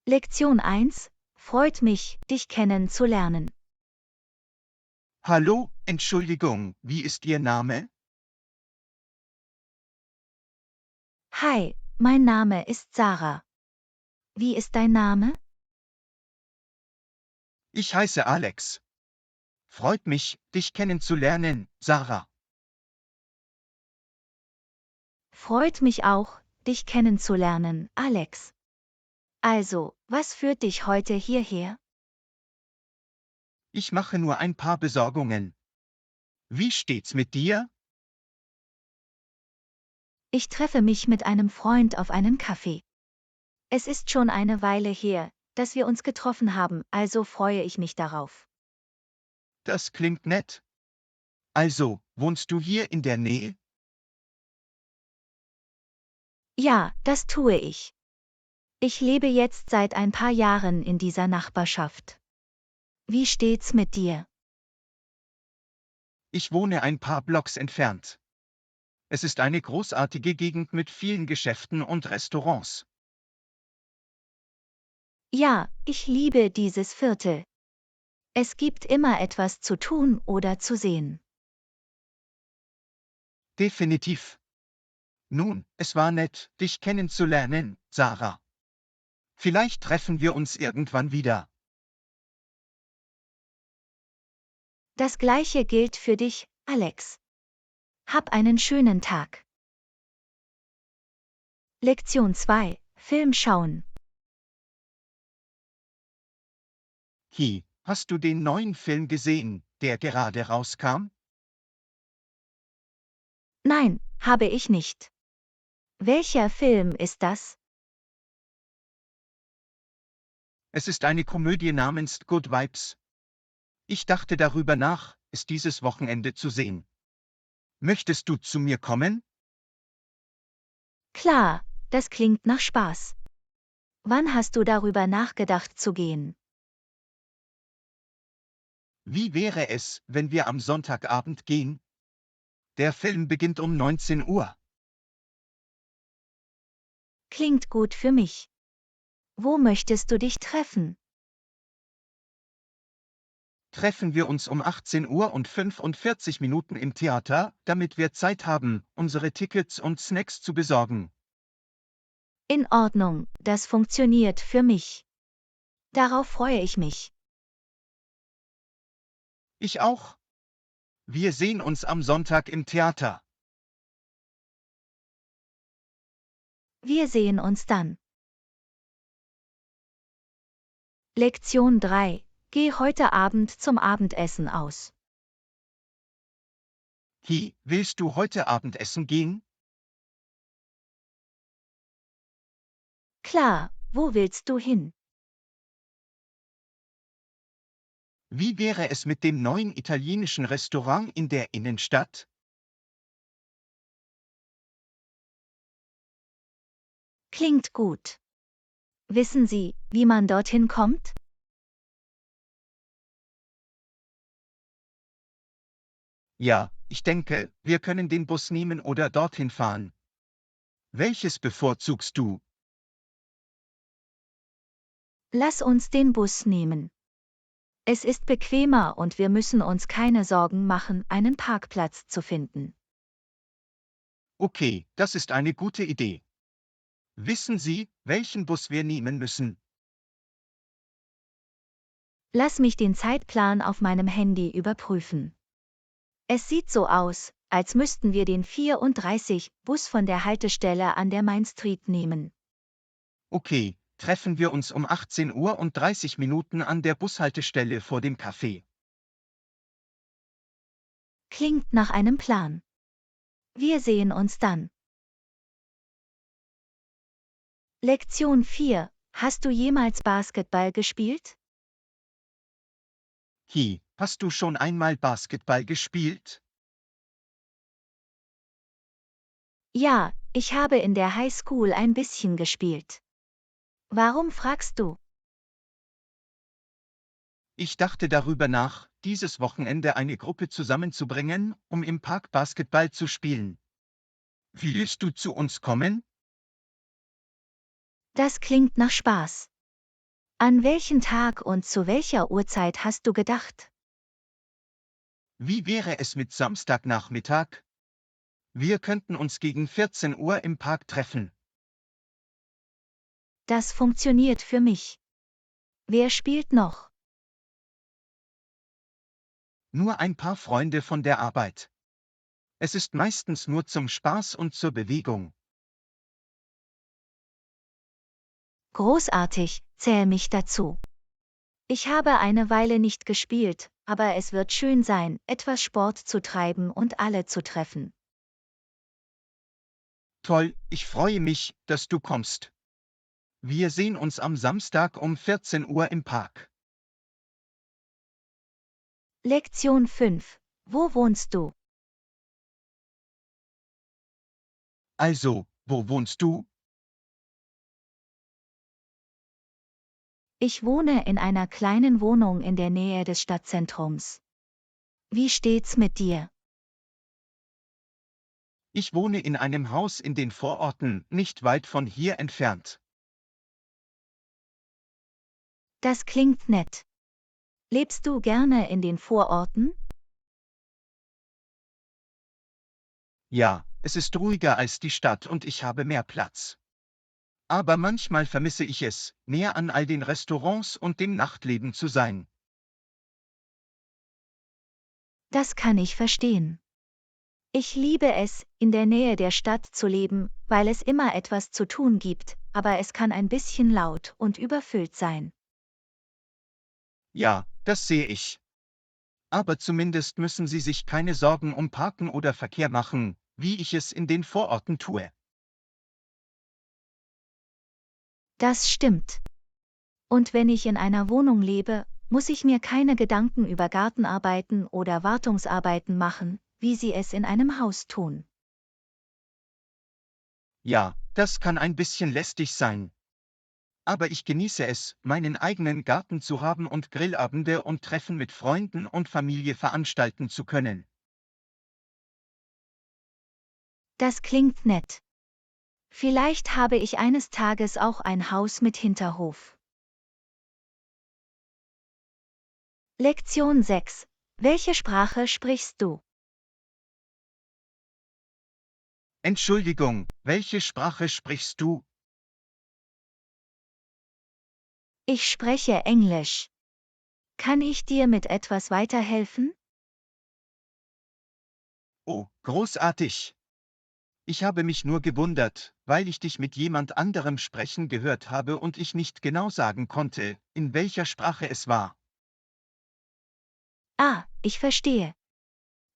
Lektion 1. Freut mich, dich kennenzulernen. Hallo, Entschuldigung, wie ist Ihr Name? Hi, mein Name ist Sarah. Wie ist dein Name? Ich heiße Alex. Freut mich, dich kennenzulernen, Sarah. Freut mich auch, dich kennenzulernen, Alex. Also, was führt dich heute hierher? Ich mache nur ein paar Besorgungen. Wie steht's mit dir? Ich treffe mich mit einem Freund auf einen Kaffee. Es ist schon eine Weile her, dass wir uns getroffen haben, also freue ich mich darauf. Das klingt nett. Also, wohnst du hier in der Nähe? Ja, das tue ich. Ich lebe jetzt seit ein paar Jahren in dieser Nachbarschaft. Wie steht's mit dir? Ich wohne ein paar Blocks entfernt. Es ist eine großartige Gegend mit vielen Geschäften und Restaurants. Ja, ich liebe dieses Viertel. Es gibt immer etwas zu tun oder zu sehen. Definitiv. Nun, es war nett, dich kennenzulernen, Sarah. Vielleicht treffen wir uns irgendwann wieder. Das gleiche gilt für dich, Alex. Hab einen schönen Tag. Lektion 2. Film schauen. Hast du den neuen Film gesehen, der gerade rauskam? Nein, habe ich nicht. Welcher Film ist das? Es ist eine Komödie namens Good Vibes. Ich dachte darüber nach, es dieses Wochenende zu sehen. Möchtest du zu mir kommen? Klar, das klingt nach Spaß. Wann hast du darüber nachgedacht zu gehen? Wie wäre es, wenn wir am Sonntagabend gehen? Der Film beginnt um 19 Uhr. Klingt gut für mich. Wo möchtest du dich treffen? Treffen wir uns um 18 Uhr und 45 Minuten im Theater, damit wir Zeit haben, unsere Tickets und Snacks zu besorgen. In Ordnung, das funktioniert für mich. Darauf freue ich mich. Ich auch. Wir sehen uns am Sonntag im Theater. Wir sehen uns dann. Lektion 3. Geh heute Abend zum Abendessen aus. Willst du heute Abendessen gehen? Klar, wo willst du hin? Wie wäre es mit dem neuen italienischen Restaurant in der Innenstadt? Klingt gut. Wissen Sie, wie man dorthin kommt? Ja, ich denke, wir können den Bus nehmen oder dorthin fahren. Welches bevorzugst du? Lass uns den Bus nehmen. Es ist bequemer und wir müssen uns keine Sorgen machen, einen Parkplatz zu finden. Okay, das ist eine gute Idee. Wissen Sie, welchen Bus wir nehmen müssen? Lass mich den Zeitplan auf meinem Handy überprüfen. Es sieht so aus, als müssten wir den 34 Bus von der Haltestelle an der Main Street nehmen. Okay, treffen wir uns um 18 Uhr und 30 Minuten an der Bushaltestelle vor dem Café. Klingt nach einem Plan. Wir sehen uns dann. Lektion 4. Hast du jemals Basketball gespielt? Hast du schon einmal Basketball gespielt? Ja, ich habe in der Highschool ein bisschen gespielt. Warum fragst du? Ich dachte darüber nach, dieses Wochenende eine Gruppe zusammenzubringen, um im Park Basketball zu spielen. Willst du zu uns kommen? Das klingt nach Spaß. An welchen Tag und zu welcher Uhrzeit hast du gedacht? Wie wäre es mit Samstagnachmittag? Wir könnten uns gegen 14 Uhr im Park treffen. Das funktioniert für mich. Wer spielt noch? Nur ein paar Freunde von der Arbeit. Es ist meistens nur zum Spaß und zur Bewegung. Großartig, zähl mich dazu. Ich habe eine Weile nicht gespielt, aber es wird schön sein, etwas Sport zu treiben und alle zu treffen. Toll, ich freue mich, dass du kommst. Wir sehen uns am Samstag um 14 Uhr im Park. Lektion 5. Wo wohnst du? Also, wo wohnst du? Ich wohne in einer kleinen Wohnung in der Nähe des Stadtzentrums. Wie steht's mit dir? Ich wohne in einem Haus in den Vororten, nicht weit von hier entfernt. Das klingt nett. Lebst du gerne in den Vororten? Ja, es ist ruhiger als die Stadt und ich habe mehr Platz. Aber manchmal vermisse ich es, näher an all den Restaurants und dem Nachtleben zu sein. Das kann ich verstehen. Ich liebe es, in der Nähe der Stadt zu leben, weil es immer etwas zu tun gibt, aber es kann ein bisschen laut und überfüllt sein. Ja, das sehe ich. Aber zumindest müssen Sie sich keine Sorgen um Parken oder Verkehr machen, wie ich es in den Vororten tue. Das stimmt. Und wenn ich in einer Wohnung lebe, muss ich mir keine Gedanken über Gartenarbeiten oder Wartungsarbeiten machen, wie sie es in einem Haus tun. Ja, das kann ein bisschen lästig sein. Aber ich genieße es, meinen eigenen Garten zu haben und Grillabende und Treffen mit Freunden und Familie veranstalten zu können. Das klingt nett. Vielleicht habe ich eines Tages auch ein Haus mit Hinterhof. Lektion 6. Welche Sprache sprichst du? Entschuldigung, welche Sprache sprichst du? Ich spreche Englisch. Kann ich dir mit etwas weiterhelfen? Oh, großartig. Ich habe mich nur gewundert, weil ich dich mit jemand anderem sprechen gehört habe und ich nicht genau sagen konnte, in welcher Sprache es war. Ah, ich verstehe.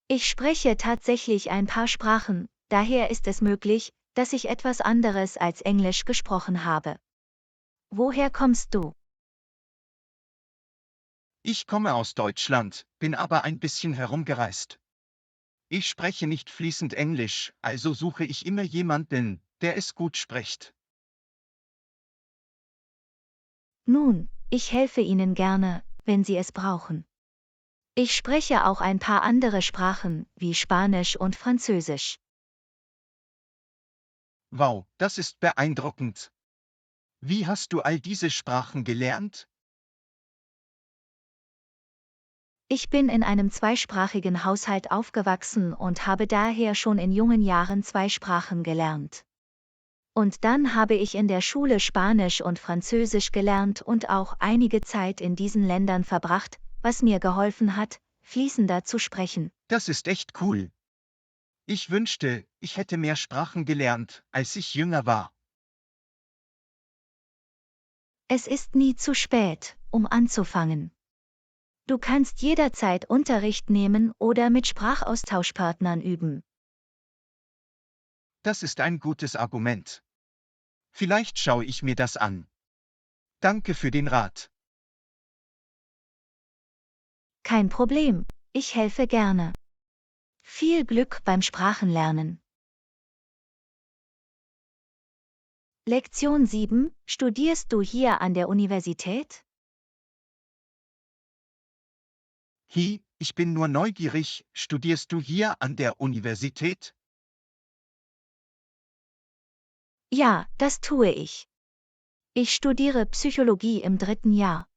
Ich spreche tatsächlich ein paar Sprachen, daher ist es möglich, dass ich etwas anderes als Englisch gesprochen habe. Woher kommst du? Ich komme aus Deutschland, bin aber ein bisschen herumgereist. Ich spreche nicht fließend Englisch, also suche ich immer jemanden, der es gut spricht. Nun, ich helfe Ihnen gerne, wenn Sie es brauchen. Ich spreche auch ein paar andere Sprachen, wie Spanisch und Französisch. Wow, das ist beeindruckend. Wie hast du all diese Sprachen gelernt? Ich bin in einem zweisprachigen Haushalt aufgewachsen und habe daher schon in jungen Jahren zwei Sprachen gelernt. Und dann habe ich in der Schule Spanisch und Französisch gelernt und auch einige Zeit in diesen Ländern verbracht, was mir geholfen hat, fließender zu sprechen. Das ist echt cool. Ich wünschte, ich hätte mehr Sprachen gelernt, als ich jünger war. Es ist nie zu spät, um anzufangen. Du kannst jederzeit Unterricht nehmen oder mit Sprachaustauschpartnern üben. Das ist ein gutes Argument. Vielleicht schaue ich mir das an. Danke für den Rat. Kein Problem, ich helfe gerne. Viel Glück beim Sprachenlernen. Lektion 7. Studierst du hier an der Universität? Hi, ich bin nur neugierig, studierst du hier an der Universität? Ja, das tue ich. Ich studiere Psychologie im 3. Jahr.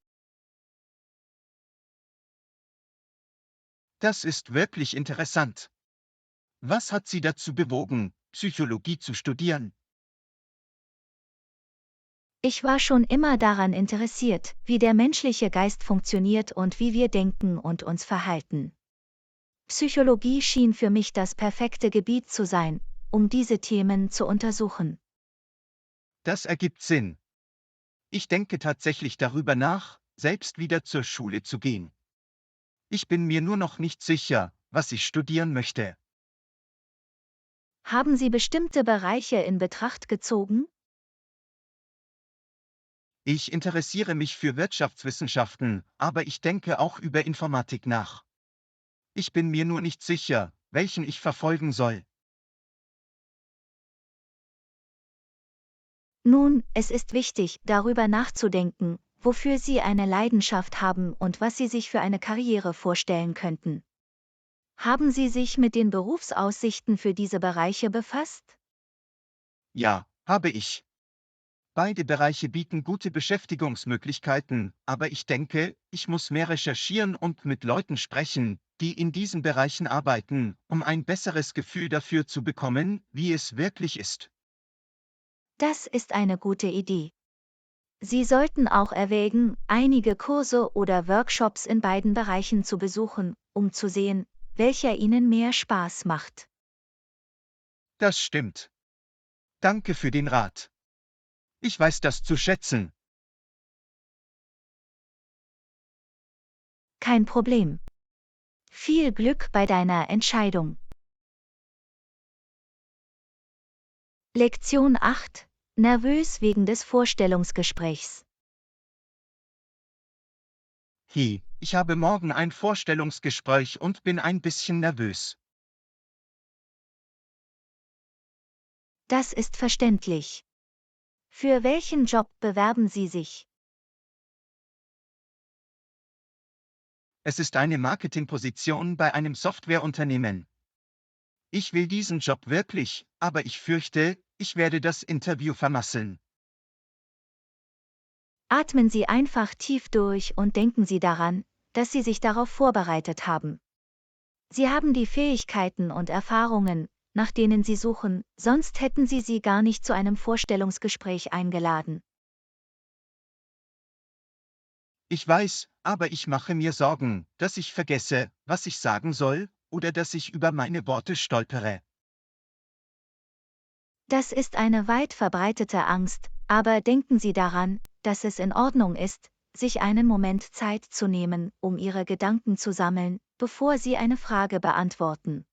Das ist wirklich interessant. Was hat Sie dazu bewogen, Psychologie zu studieren? Ich war schon immer daran interessiert, wie der menschliche Geist funktioniert und wie wir denken und uns verhalten. Psychologie schien für mich das perfekte Gebiet zu sein, um diese Themen zu untersuchen. Das ergibt Sinn. Ich denke tatsächlich darüber nach, selbst wieder zur Schule zu gehen. Ich bin mir nur noch nicht sicher, was ich studieren möchte. Haben Sie bestimmte Bereiche in Betracht gezogen? Ich interessiere mich für Wirtschaftswissenschaften, aber ich denke auch über Informatik nach. Ich bin mir nur nicht sicher, welchen ich verfolgen soll. Nun, es ist wichtig, darüber nachzudenken, wofür Sie eine Leidenschaft haben und was Sie sich für eine Karriere vorstellen könnten. Haben Sie sich mit den Berufsaussichten für diese Bereiche befasst? Ja, habe ich. Beide Bereiche bieten gute Beschäftigungsmöglichkeiten, aber ich denke, ich muss mehr recherchieren und mit Leuten sprechen, die in diesen Bereichen arbeiten, um ein besseres Gefühl dafür zu bekommen, wie es wirklich ist. Das ist eine gute Idee. Sie sollten auch erwägen, einige Kurse oder Workshops in beiden Bereichen zu besuchen, um zu sehen, welcher Ihnen mehr Spaß macht. Das stimmt. Danke für den Rat. Ich weiß das zu schätzen. Kein Problem. Viel Glück bei deiner Entscheidung. Lektion 8. Nervös wegen des Vorstellungsgesprächs. Ich habe morgen ein Vorstellungsgespräch und bin ein bisschen nervös. Das ist verständlich. Für welchen Job bewerben Sie sich? Es ist eine Marketingposition bei einem Softwareunternehmen. Ich will diesen Job wirklich, aber ich fürchte, ich werde das Interview vermasseln. Atmen Sie einfach tief durch und denken Sie daran, dass Sie sich darauf vorbereitet haben. Sie haben die Fähigkeiten und Erfahrungen, nach denen Sie suchen, sonst hätten Sie sie gar nicht zu einem Vorstellungsgespräch eingeladen. Ich weiß, aber ich mache mir Sorgen, dass ich vergesse, was ich sagen soll, oder dass ich über meine Worte stolpere. Das ist eine weit verbreitete Angst, aber denken Sie daran, dass es in Ordnung ist, sich einen Moment Zeit zu nehmen, um Ihre Gedanken zu sammeln, bevor Sie eine Frage beantworten.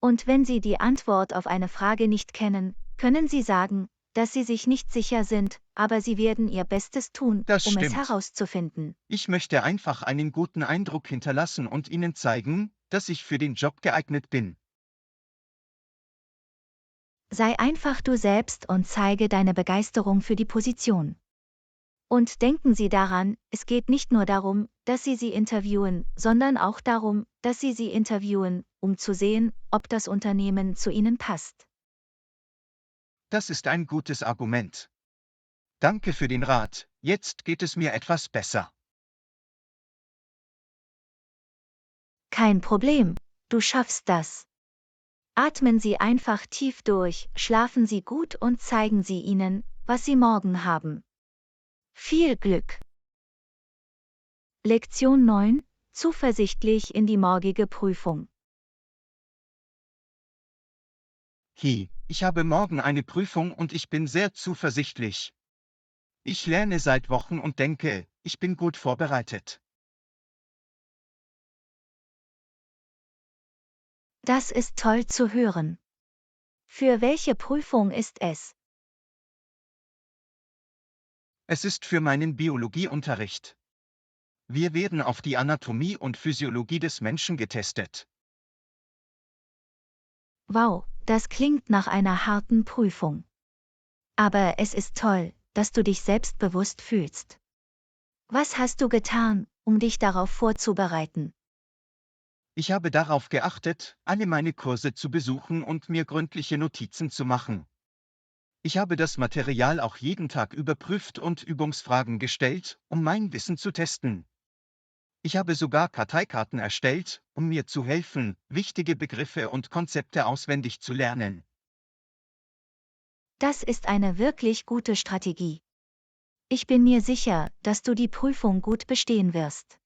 Und wenn Sie die Antwort auf eine Frage nicht kennen, können Sie sagen, dass Sie sich nicht sicher sind, aber Sie werden Ihr Bestes tun, Das um es stimmt. herauszufinden. Ich möchte einfach einen guten Eindruck hinterlassen und Ihnen zeigen, dass ich für den Job geeignet bin. Sei einfach du selbst und zeige deine Begeisterung für die Position. Und denken Sie daran, es geht nicht nur darum, dass Sie interviewen, sondern auch darum, dass Sie interviewen, um zu sehen, ob das Unternehmen zu Ihnen passt. Das ist ein gutes Argument. Danke für den Rat, jetzt geht es mir etwas besser. Kein Problem, du schaffst das. Atmen Sie einfach tief durch, schlafen Sie gut und zeigen Sie ihnen, was Sie morgen haben. Viel Glück! Lektion 9. Zuversichtlich in die morgige Prüfung. Ich habe morgen eine Prüfung und ich bin sehr zuversichtlich. Ich lerne seit Wochen und denke, ich bin gut vorbereitet. Das ist toll zu hören. Für welche Prüfung ist es? Es ist für meinen Biologieunterricht. Wir werden auf die Anatomie und Physiologie des Menschen getestet. Wow, das klingt nach einer harten Prüfung. Aber es ist toll, dass du dich selbstbewusst fühlst. Was hast du getan, um dich darauf vorzubereiten? Ich habe darauf geachtet, alle meine Kurse zu besuchen und mir gründliche Notizen zu machen. Ich habe das Material auch jeden Tag überprüft und Übungsfragen gestellt, um mein Wissen zu testen. Ich habe sogar Karteikarten erstellt, um mir zu helfen, wichtige Begriffe und Konzepte auswendig zu lernen. Das ist eine wirklich gute Strategie. Ich bin mir sicher, dass du die Prüfung gut bestehen wirst.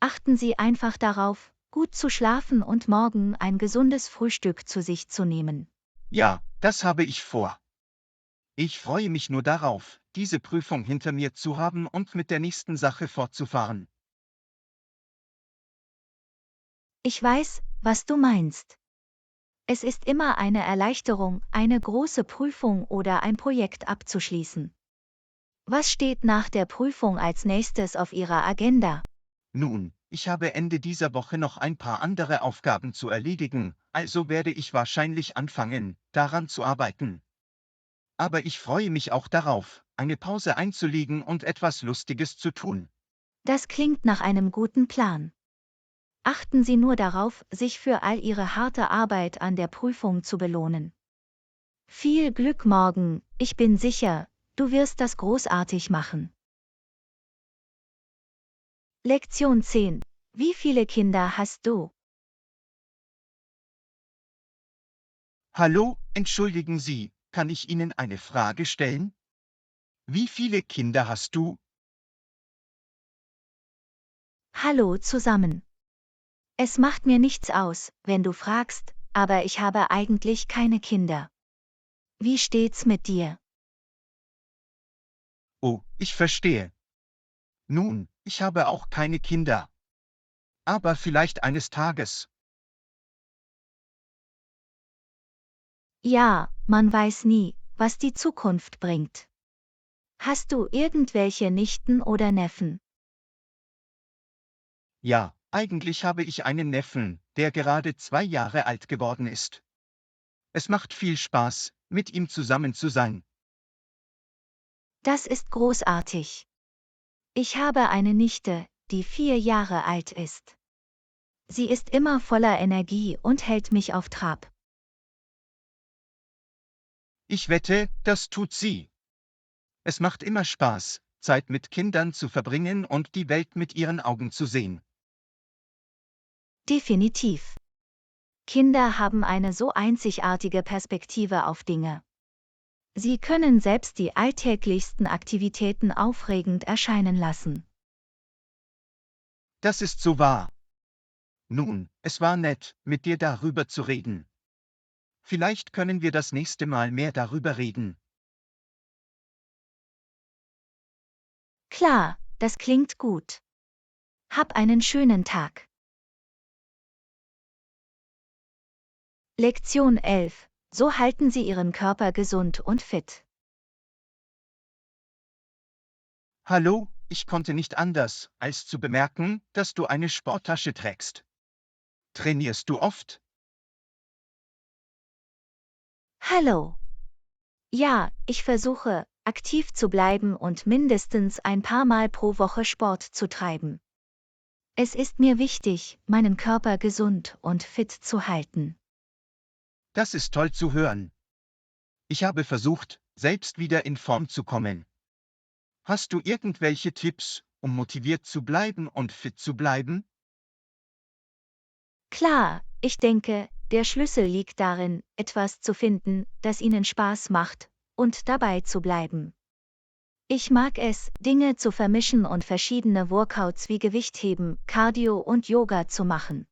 Achten Sie einfach darauf, gut zu schlafen und morgen ein gesundes Frühstück zu sich zu nehmen. Ja, das habe ich vor. Ich freue mich nur darauf, diese Prüfung hinter mir zu haben und mit der nächsten Sache fortzufahren. Ich weiß, was du meinst. Es ist immer eine Erleichterung, eine große Prüfung oder ein Projekt abzuschließen. Was steht nach der Prüfung als nächstes auf Ihrer Agenda? Nun, ich habe Ende dieser Woche noch ein paar andere Aufgaben zu erledigen, also werde ich wahrscheinlich anfangen, daran zu arbeiten. Aber ich freue mich auch darauf, eine Pause einzulegen und etwas Lustiges zu tun. Das klingt nach einem guten Plan. Achten Sie nur darauf, sich für all Ihre harte Arbeit an der Prüfung zu belohnen. Viel Glück morgen, ich bin sicher, du wirst das großartig machen. Lektion 10. Wie viele Kinder hast du? Hallo, entschuldigen Sie, kann ich Ihnen eine Frage stellen? Wie viele Kinder hast du? Hallo zusammen. Es macht mir nichts aus, wenn du fragst, aber ich habe eigentlich keine Kinder. Wie steht's mit dir? Oh, ich verstehe. Nun, ich habe auch keine Kinder. Aber vielleicht eines Tages. Ja, man weiß nie, was die Zukunft bringt. Hast du irgendwelche Nichten oder Neffen? Ja, eigentlich habe ich einen Neffen, der gerade 2 Jahre alt geworden ist. Es macht viel Spaß, mit ihm zusammen zu sein. Das ist großartig. Ich habe eine Nichte, die 4 Jahre alt ist. Sie ist immer voller Energie und hält mich auf Trab. Ich wette, das tut sie. Es macht immer Spaß, Zeit mit Kindern zu verbringen und die Welt mit ihren Augen zu sehen. Definitiv. Kinder haben eine so einzigartige Perspektive auf Dinge. Sie können selbst die alltäglichsten Aktivitäten aufregend erscheinen lassen. Das ist so wahr. Nun, es war nett, mit dir darüber zu reden. Vielleicht können wir das nächste Mal mehr darüber reden. Klar, das klingt gut. Hab einen schönen Tag. Lektion 11. So halten Sie Ihren Körper gesund und fit. Hallo, ich konnte nicht anders, als zu bemerken, dass du eine Sporttasche trägst. Trainierst du oft? Hallo. Ja, ich versuche, aktiv zu bleiben und mindestens ein paar Mal pro Woche Sport zu treiben. Es ist mir wichtig, meinen Körper gesund und fit zu halten. Das ist toll zu hören. Ich habe versucht, selbst wieder in Form zu kommen. Hast du irgendwelche Tipps, um motiviert zu bleiben und fit zu bleiben? Klar, ich denke, der Schlüssel liegt darin, etwas zu finden, das Ihnen Spaß macht, und dabei zu bleiben. Ich mag es, Dinge zu vermischen und verschiedene Workouts wie Gewichtheben, Cardio und Yoga zu machen.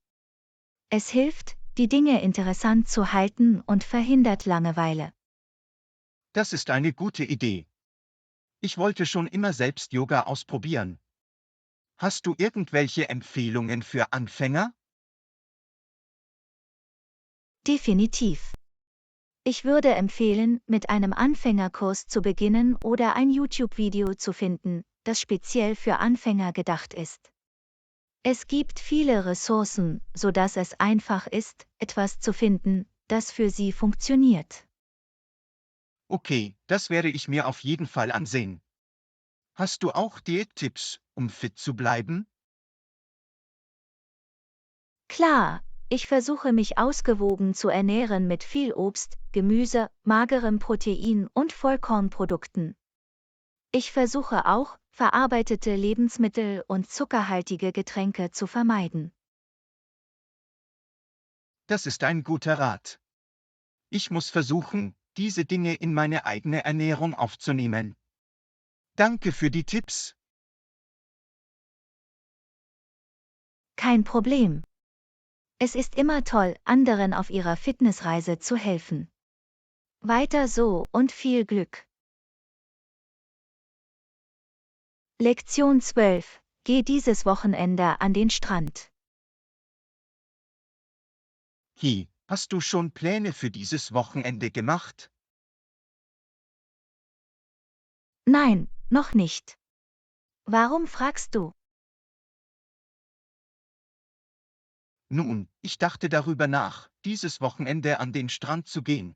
Es hilft, die Dinge interessant zu halten und verhindert Langeweile. Das ist eine gute Idee. Ich wollte schon immer selbst Yoga ausprobieren. Hast du irgendwelche Empfehlungen für Anfänger? Definitiv. Ich würde empfehlen, mit einem Anfängerkurs zu beginnen oder ein YouTube-Video zu finden, das speziell für Anfänger gedacht ist. Es gibt viele Ressourcen, sodass es einfach ist, etwas zu finden, das für Sie funktioniert. Okay, das werde ich mir auf jeden Fall ansehen. Hast du auch Diättipps, um fit zu bleiben? Klar, ich versuche mich ausgewogen zu ernähren mit viel Obst, Gemüse, magerem Protein und Vollkornprodukten. Ich versuche auch, verarbeitete Lebensmittel und zuckerhaltige Getränke zu vermeiden. Das ist ein guter Rat. Ich muss versuchen, diese Dinge in meine eigene Ernährung aufzunehmen. Danke für die Tipps. Kein Problem. Es ist immer toll, anderen auf ihrer Fitnessreise zu helfen. Weiter so und viel Glück. Lektion 12. Geh dieses Wochenende an den Strand. Hast du schon Pläne für dieses Wochenende gemacht? Nein, noch nicht. Warum fragst du? Nun, ich dachte darüber nach, dieses Wochenende an den Strand zu gehen.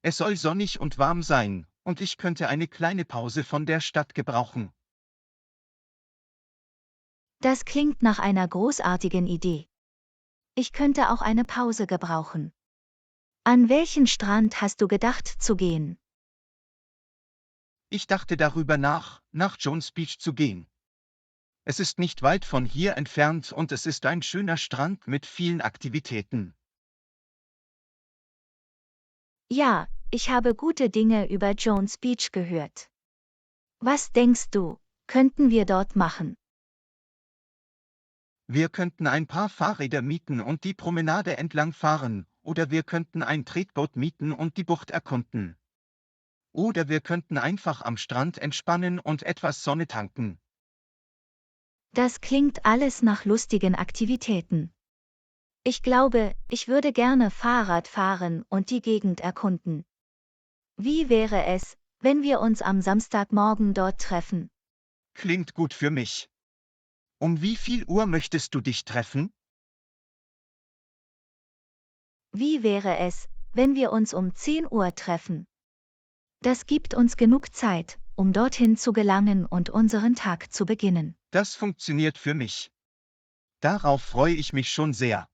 Es soll sonnig und warm sein, und ich könnte eine kleine Pause von der Stadt gebrauchen. Das klingt nach einer großartigen Idee. Ich könnte auch eine Pause gebrauchen. An welchen Strand hast du gedacht zu gehen? Ich dachte darüber nach Jones Beach zu gehen. Es ist nicht weit von hier entfernt und es ist ein schöner Strand mit vielen Aktivitäten. Ja, ich habe gute Dinge über Jones Beach gehört. Was denkst du, könnten wir dort machen? Wir könnten ein paar Fahrräder mieten und die Promenade entlang fahren, oder wir könnten ein Tretboot mieten und die Bucht erkunden. Oder wir könnten einfach am Strand entspannen und etwas Sonne tanken. Das klingt alles nach lustigen Aktivitäten. Ich glaube, ich würde gerne Fahrrad fahren und die Gegend erkunden. Wie wäre es, wenn wir uns am Samstagmorgen dort treffen? Klingt gut für mich. Um wie viel Uhr möchtest du dich treffen? Wie wäre es, wenn wir uns um 10 Uhr treffen? Das gibt uns genug Zeit, um dorthin zu gelangen und unseren Tag zu beginnen. Das funktioniert für mich. Darauf freue ich mich schon sehr.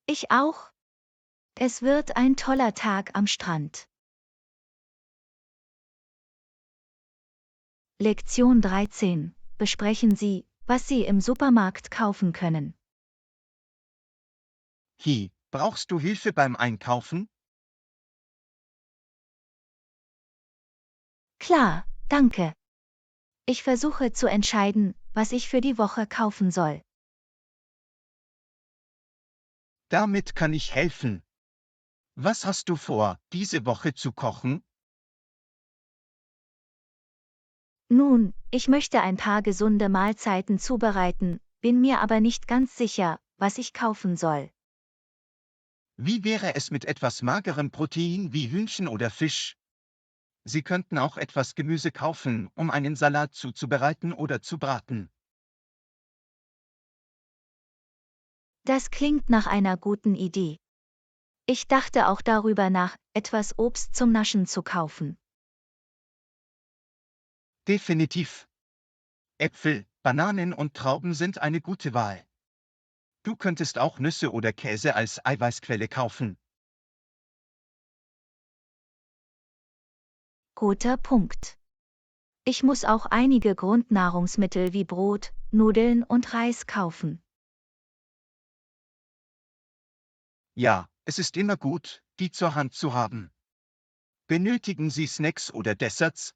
Ich auch. Es wird ein toller Tag am Strand. Lektion 13. Besprechen Sie, was Sie im Supermarkt kaufen können. Brauchst du Hilfe beim Einkaufen? Klar, danke. Ich versuche zu entscheiden, was ich für die Woche kaufen soll. Damit kann ich helfen. Was hast du vor, diese Woche zu kochen? Nun, ich möchte ein paar gesunde Mahlzeiten zubereiten, bin mir aber nicht ganz sicher, was ich kaufen soll. Wie wäre es mit etwas magerem Protein wie Hühnchen oder Fisch? Sie könnten auch etwas Gemüse kaufen, um einen Salat zuzubereiten oder zu braten. Das klingt nach einer guten Idee. Ich dachte auch darüber nach, etwas Obst zum Naschen zu kaufen. Definitiv. Äpfel, Bananen und Trauben sind eine gute Wahl. Du könntest auch Nüsse oder Käse als Eiweißquelle kaufen. Guter Punkt. Ich muss auch einige Grundnahrungsmittel wie Brot, Nudeln und Reis kaufen. Ja, es ist immer gut, die zur Hand zu haben. Benötigen Sie Snacks oder Desserts?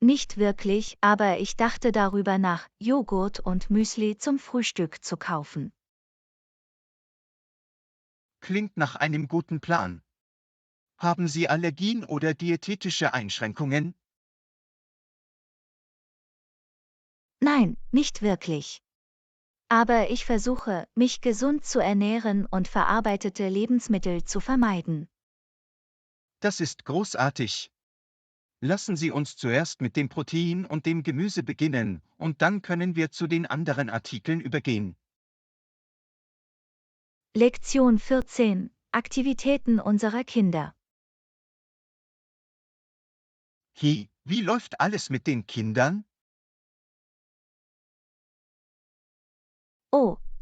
Nicht wirklich, aber ich dachte darüber nach, Joghurt und Müsli zum Frühstück zu kaufen. Klingt nach einem guten Plan. Haben Sie Allergien oder diätetische Einschränkungen? Nein, nicht wirklich. Aber ich versuche, mich gesund zu ernähren und verarbeitete Lebensmittel zu vermeiden. Das ist großartig. Lassen Sie uns zuerst mit dem Protein und dem Gemüse beginnen, und dann können wir zu den anderen Artikeln übergehen. Lektion 14. Aktivitäten unserer Kinder. Wie läuft alles mit den Kindern?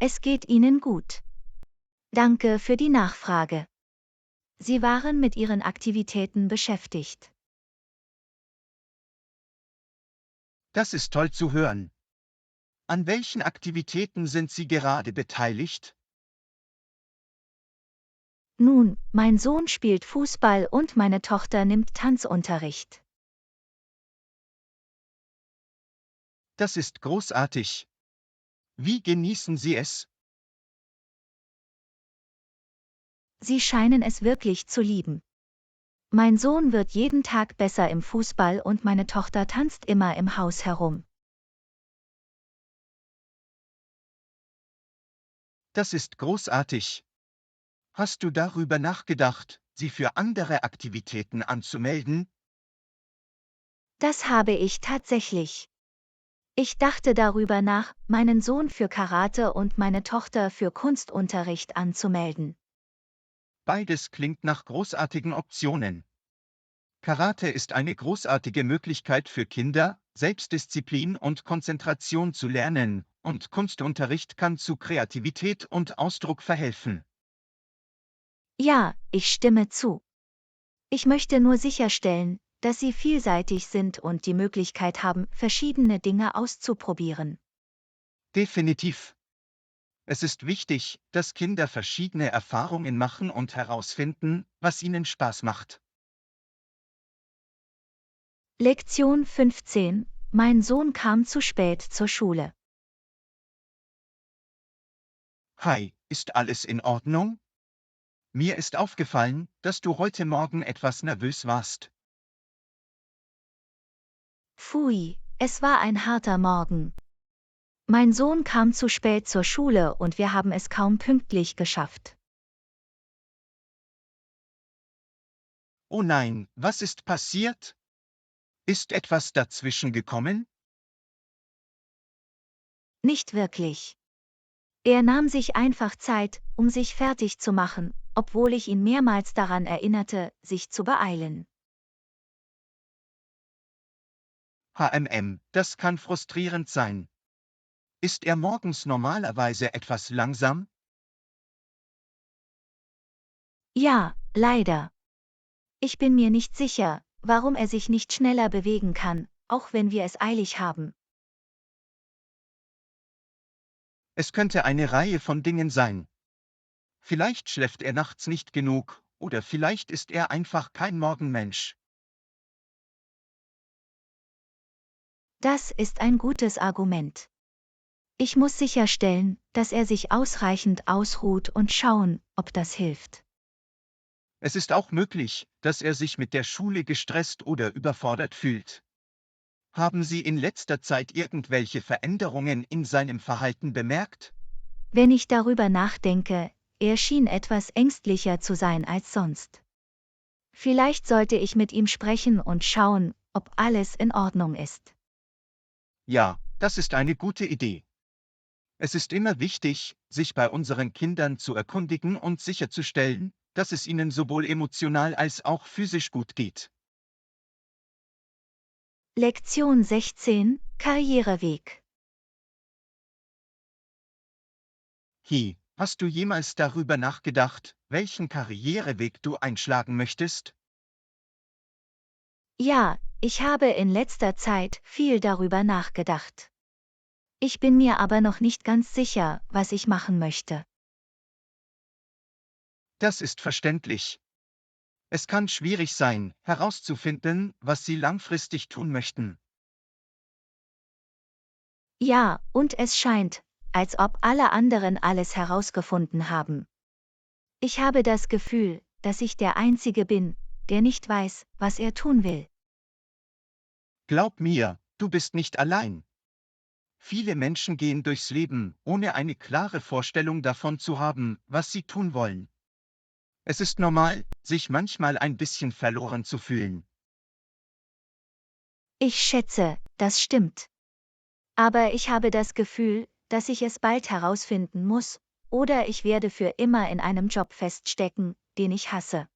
es geht Ihnen gut. Danke für die Nachfrage. Sie waren mit Ihren Aktivitäten beschäftigt. Das ist toll zu hören. An welchen Aktivitäten sind Sie gerade beteiligt? Nun, mein Sohn spielt Fußball und meine Tochter nimmt Tanzunterricht. Das ist großartig. Wie genießen Sie es? Sie scheinen es wirklich zu lieben. Mein Sohn wird jeden Tag besser im Fußball und meine Tochter tanzt immer im Haus herum. Das ist großartig. Hast du darüber nachgedacht, sie für andere Aktivitäten anzumelden? Das habe ich tatsächlich. Ich dachte darüber nach, meinen Sohn für Karate und meine Tochter für Kunstunterricht anzumelden. Beides klingt nach großartigen Optionen. Karate ist eine großartige Möglichkeit für Kinder, Selbstdisziplin und Konzentration zu lernen, und Kunstunterricht kann zu Kreativität und Ausdruck verhelfen. Ja, ich stimme zu. Ich möchte nur sicherstellen, dass sie vielseitig sind und die Möglichkeit haben, verschiedene Dinge auszuprobieren. Definitiv. Es ist wichtig, dass Kinder verschiedene Erfahrungen machen und herausfinden, was ihnen Spaß macht. Lektion 15. Mein Sohn kam zu spät zur Schule. Hi, ist alles in Ordnung? Mir ist aufgefallen, dass du heute Morgen etwas nervös warst. Pfui, es war ein harter Morgen. Mein Sohn kam zu spät zur Schule und wir haben es kaum pünktlich geschafft. Oh nein, was ist passiert? Ist etwas dazwischen gekommen? Nicht wirklich. Er nahm sich einfach Zeit, um sich fertig zu machen, obwohl ich ihn mehrmals daran erinnerte, sich zu beeilen. Das kann frustrierend sein. Ist er morgens normalerweise etwas langsam? Ja, leider. Ich bin mir nicht sicher, warum er sich nicht schneller bewegen kann, auch wenn wir es eilig haben. Es könnte eine Reihe von Dingen sein. Vielleicht schläft er nachts nicht genug, oder vielleicht ist er einfach kein Morgenmensch. Das ist ein gutes Argument. Ich muss sicherstellen, dass er sich ausreichend ausruht und schauen, ob das hilft. Es ist auch möglich, dass er sich mit der Schule gestresst oder überfordert fühlt. Haben Sie in letzter Zeit irgendwelche Veränderungen in seinem Verhalten bemerkt? Wenn ich darüber nachdenke, er schien etwas ängstlicher zu sein als sonst. Vielleicht sollte ich mit ihm sprechen und schauen, ob alles in Ordnung ist. Ja, das ist eine gute Idee. Es ist immer wichtig, sich bei unseren Kindern zu erkundigen und sicherzustellen, dass es ihnen sowohl emotional als auch physisch gut geht. Lektion 16. Karriereweg. Hast du jemals darüber nachgedacht, welchen Karriereweg du einschlagen möchtest? Ja, ich habe in letzter Zeit viel darüber nachgedacht. Ich bin mir aber noch nicht ganz sicher, was ich machen möchte. Das ist verständlich. Es kann schwierig sein, herauszufinden, was sie langfristig tun möchten. Ja, und es scheint, als ob alle anderen alles herausgefunden haben. Ich habe das Gefühl, dass ich der Einzige bin, der nicht weiß, was er tun will. Glaub mir, du bist nicht allein. Viele Menschen gehen durchs Leben, ohne eine klare Vorstellung davon zu haben, was sie tun wollen. Es ist normal, sich manchmal ein bisschen verloren zu fühlen. Ich schätze, das stimmt. Aber ich habe das Gefühl, dass ich es bald herausfinden muss, oder ich werde für immer in einem Job feststecken, den ich hasse.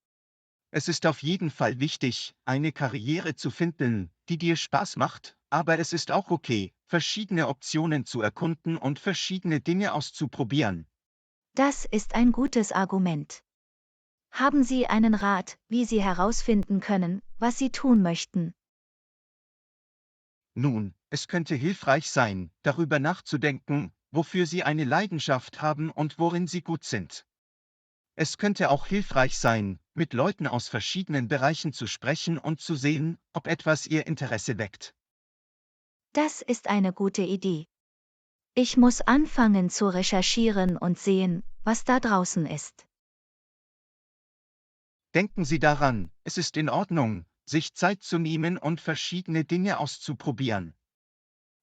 Es ist auf jeden Fall wichtig, eine Karriere zu finden, die dir Spaß macht, aber es ist auch okay, verschiedene Optionen zu erkunden und verschiedene Dinge auszuprobieren. Das ist ein gutes Argument. Haben Sie einen Rat, wie Sie herausfinden können, was Sie tun möchten? Nun, es könnte hilfreich sein, darüber nachzudenken, wofür Sie eine Leidenschaft haben und worin Sie gut sind. Es könnte auch hilfreich sein, mit Leuten aus verschiedenen Bereichen zu sprechen und zu sehen, ob etwas ihr Interesse weckt. Das ist eine gute Idee. Ich muss anfangen zu recherchieren und sehen, was da draußen ist. Denken Sie daran, es ist in Ordnung, sich Zeit zu nehmen und verschiedene Dinge auszuprobieren.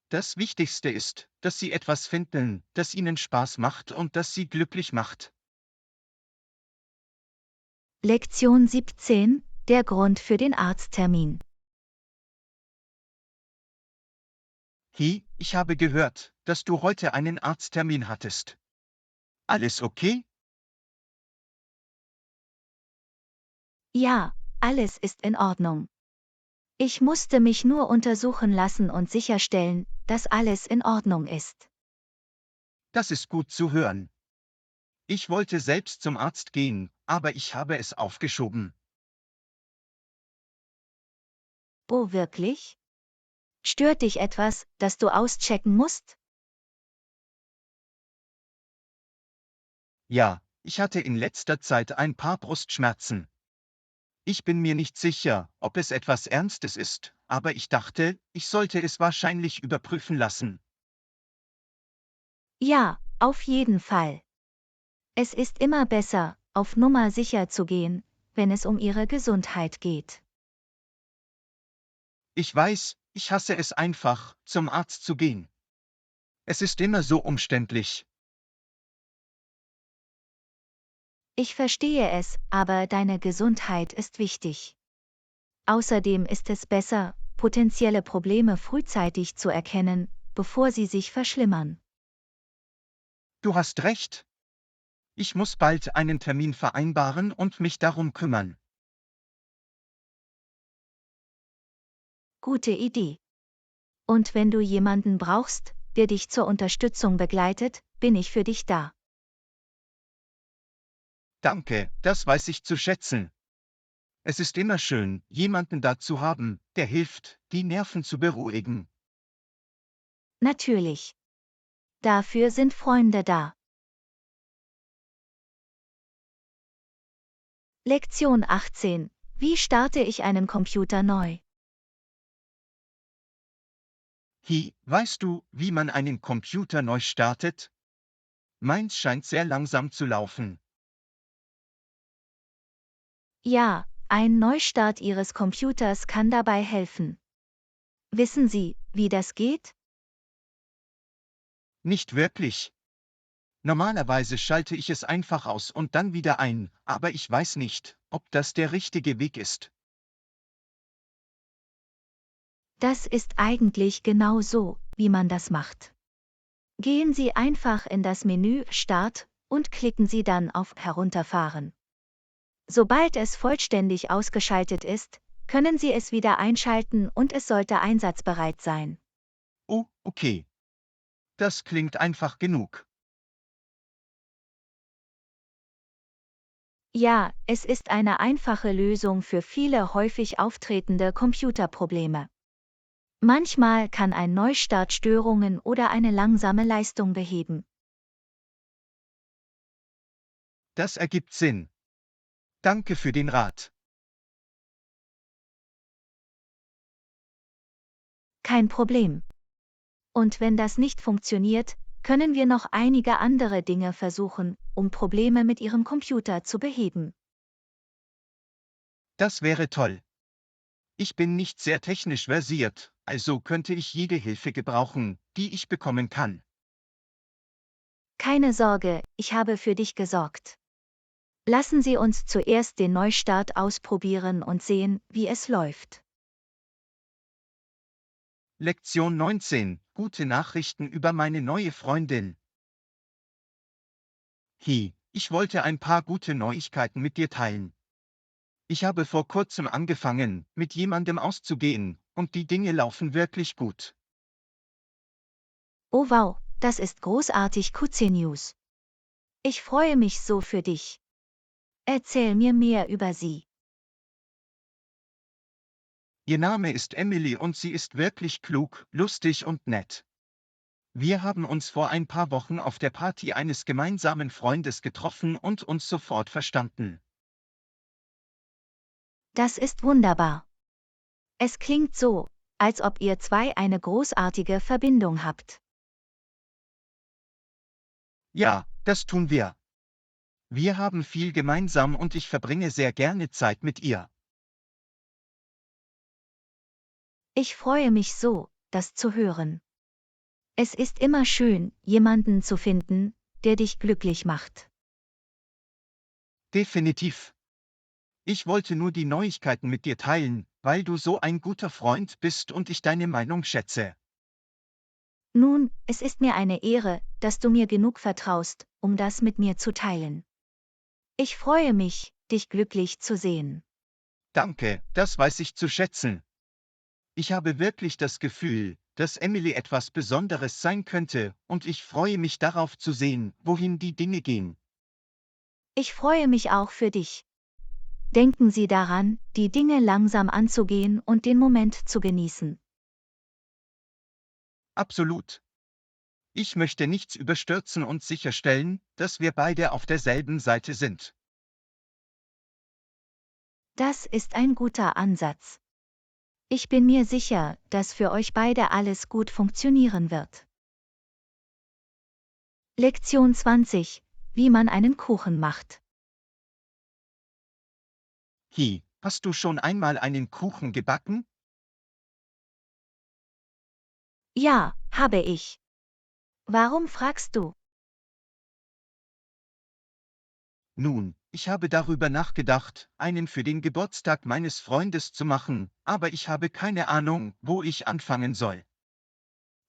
Das Wichtigste ist, dass Sie etwas finden, das Ihnen Spaß macht und das Sie glücklich macht. Lektion 17, der Grund für den Arzttermin. Hi, ich habe gehört, dass du heute einen Arzttermin hattest. Alles okay? Ja, alles ist in Ordnung. Ich musste mich nur untersuchen lassen und sicherstellen, dass alles in Ordnung ist. Das ist gut zu hören. Ich wollte selbst zum Arzt gehen, aber ich habe es aufgeschoben. Oh, wirklich? Stört dich etwas, das du auschecken musst? Ja, ich hatte in letzter Zeit ein paar Brustschmerzen. Ich bin mir nicht sicher, ob es etwas Ernstes ist, aber ich dachte, ich sollte es wahrscheinlich überprüfen lassen. Ja, auf jeden Fall. Es ist immer besser, auf Nummer sicher zu gehen, wenn es um ihre Gesundheit geht. Ich weiß, ich hasse es einfach, zum Arzt zu gehen. Es ist immer so umständlich. Ich verstehe es, aber deine Gesundheit ist wichtig. Außerdem ist es besser, potenzielle Probleme frühzeitig zu erkennen, bevor sie sich verschlimmern. Du hast recht. Ich muss bald einen Termin vereinbaren und mich darum kümmern. Gute Idee. Und wenn du jemanden brauchst, der dich zur Unterstützung begleitet, bin ich für dich da. Danke, das weiß ich zu schätzen. Es ist immer schön, jemanden da zu haben, der hilft, die Nerven zu beruhigen. Natürlich. Dafür sind Freunde da. Lektion 18. Wie starte ich einen Computer neu? Hi, weißt du, wie man einen Computer neu startet? Meins scheint sehr langsam zu laufen. Ja, ein Neustart Ihres Computers kann dabei helfen. Wissen Sie, wie das geht? Nicht wirklich. Normalerweise schalte ich es einfach aus und dann wieder ein, aber ich weiß nicht, ob das der richtige Weg ist. Das ist eigentlich genau so, wie man das macht. Gehen Sie einfach in das Menü Start und klicken Sie dann auf Herunterfahren. Sobald es vollständig ausgeschaltet ist, können Sie es wieder einschalten und es sollte einsatzbereit sein. Oh, okay. Das klingt einfach genug. Ja, es ist eine einfache Lösung für viele häufig auftretende Computerprobleme. Manchmal kann ein Neustart Störungen oder eine langsame Leistung beheben. Das ergibt Sinn. Danke für den Rat. Kein Problem. Und wenn das nicht funktioniert, können wir noch einige andere Dinge versuchen, um Probleme mit Ihrem Computer zu beheben. Das wäre toll. Ich bin nicht sehr technisch versiert, also könnte ich jede Hilfe gebrauchen, die ich bekommen kann. Keine Sorge, ich habe für dich gesorgt. Lassen Sie uns zuerst den Neustart ausprobieren und sehen, wie es läuft. Lektion 19. Gute Nachrichten über meine neue Freundin. Hi, ich wollte ein paar gute Neuigkeiten mit dir teilen. Ich habe vor kurzem angefangen, mit jemandem auszugehen, und die Dinge laufen wirklich gut. Oh wow, das ist großartig QC News. Ich freue mich so für dich. Erzähl mir mehr über sie. Ihr Name ist Emily und sie ist wirklich klug, lustig und nett. Wir haben uns vor ein paar Wochen auf der Party eines gemeinsamen Freundes getroffen und uns sofort verstanden. Das ist wunderbar. Es klingt so, als ob ihr zwei eine großartige Verbindung habt. Ja, das tun wir. Wir haben viel gemeinsam und ich verbringe sehr gerne Zeit mit ihr. Ich freue mich so, das zu hören. Es ist immer schön, jemanden zu finden, der dich glücklich macht. Definitiv. Ich wollte nur die Neuigkeiten mit dir teilen, weil du so ein guter Freund bist und ich deine Meinung schätze. Nun, es ist mir eine Ehre, dass du mir genug vertraust, um das mit mir zu teilen. Ich freue mich, dich glücklich zu sehen. Danke, das weiß ich zu schätzen. Ich habe wirklich das Gefühl, dass Emily etwas Besonderes sein könnte, und ich freue mich darauf zu sehen, wohin die Dinge gehen. Ich freue mich auch für dich. Denken Sie daran, die Dinge langsam anzugehen und den Moment zu genießen. Absolut. Ich möchte nichts überstürzen und sicherstellen, dass wir beide auf derselben Seite sind. Das ist ein guter Ansatz. Ich bin mir sicher, dass für euch beide alles gut funktionieren wird. Lektion 20. Wie man einen Kuchen macht. Hast du schon einmal einen Kuchen gebacken? Ja, habe ich. Warum fragst du? Nun, ich habe darüber nachgedacht, einen für den Geburtstag meines Freundes zu machen, aber ich habe keine Ahnung, wo ich anfangen soll.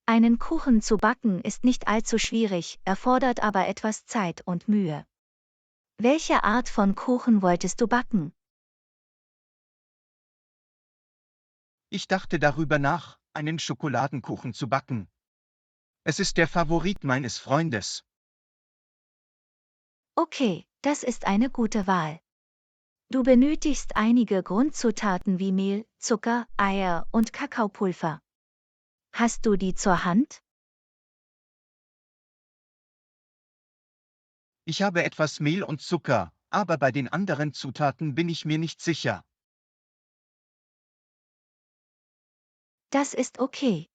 Einen Kuchen zu backen ist nicht allzu schwierig, erfordert aber etwas Zeit und Mühe. Welche Art von Kuchen wolltest du backen? Ich dachte darüber nach, einen Schokoladenkuchen zu backen. Es ist der Favorit meines Freundes. Okay, das ist eine gute Wahl. Du benötigst einige Grundzutaten wie Mehl, Zucker, Eier und Kakaopulver. Hast du die zur Hand? Ich habe etwas Mehl und Zucker, aber bei den anderen Zutaten bin ich mir nicht sicher. Das ist okay.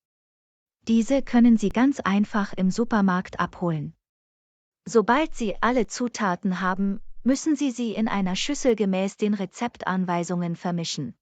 Diese können Sie ganz einfach im Supermarkt abholen. Sobald Sie alle Zutaten haben, müssen Sie sie in einer Schüssel gemäß den Rezeptanweisungen vermischen.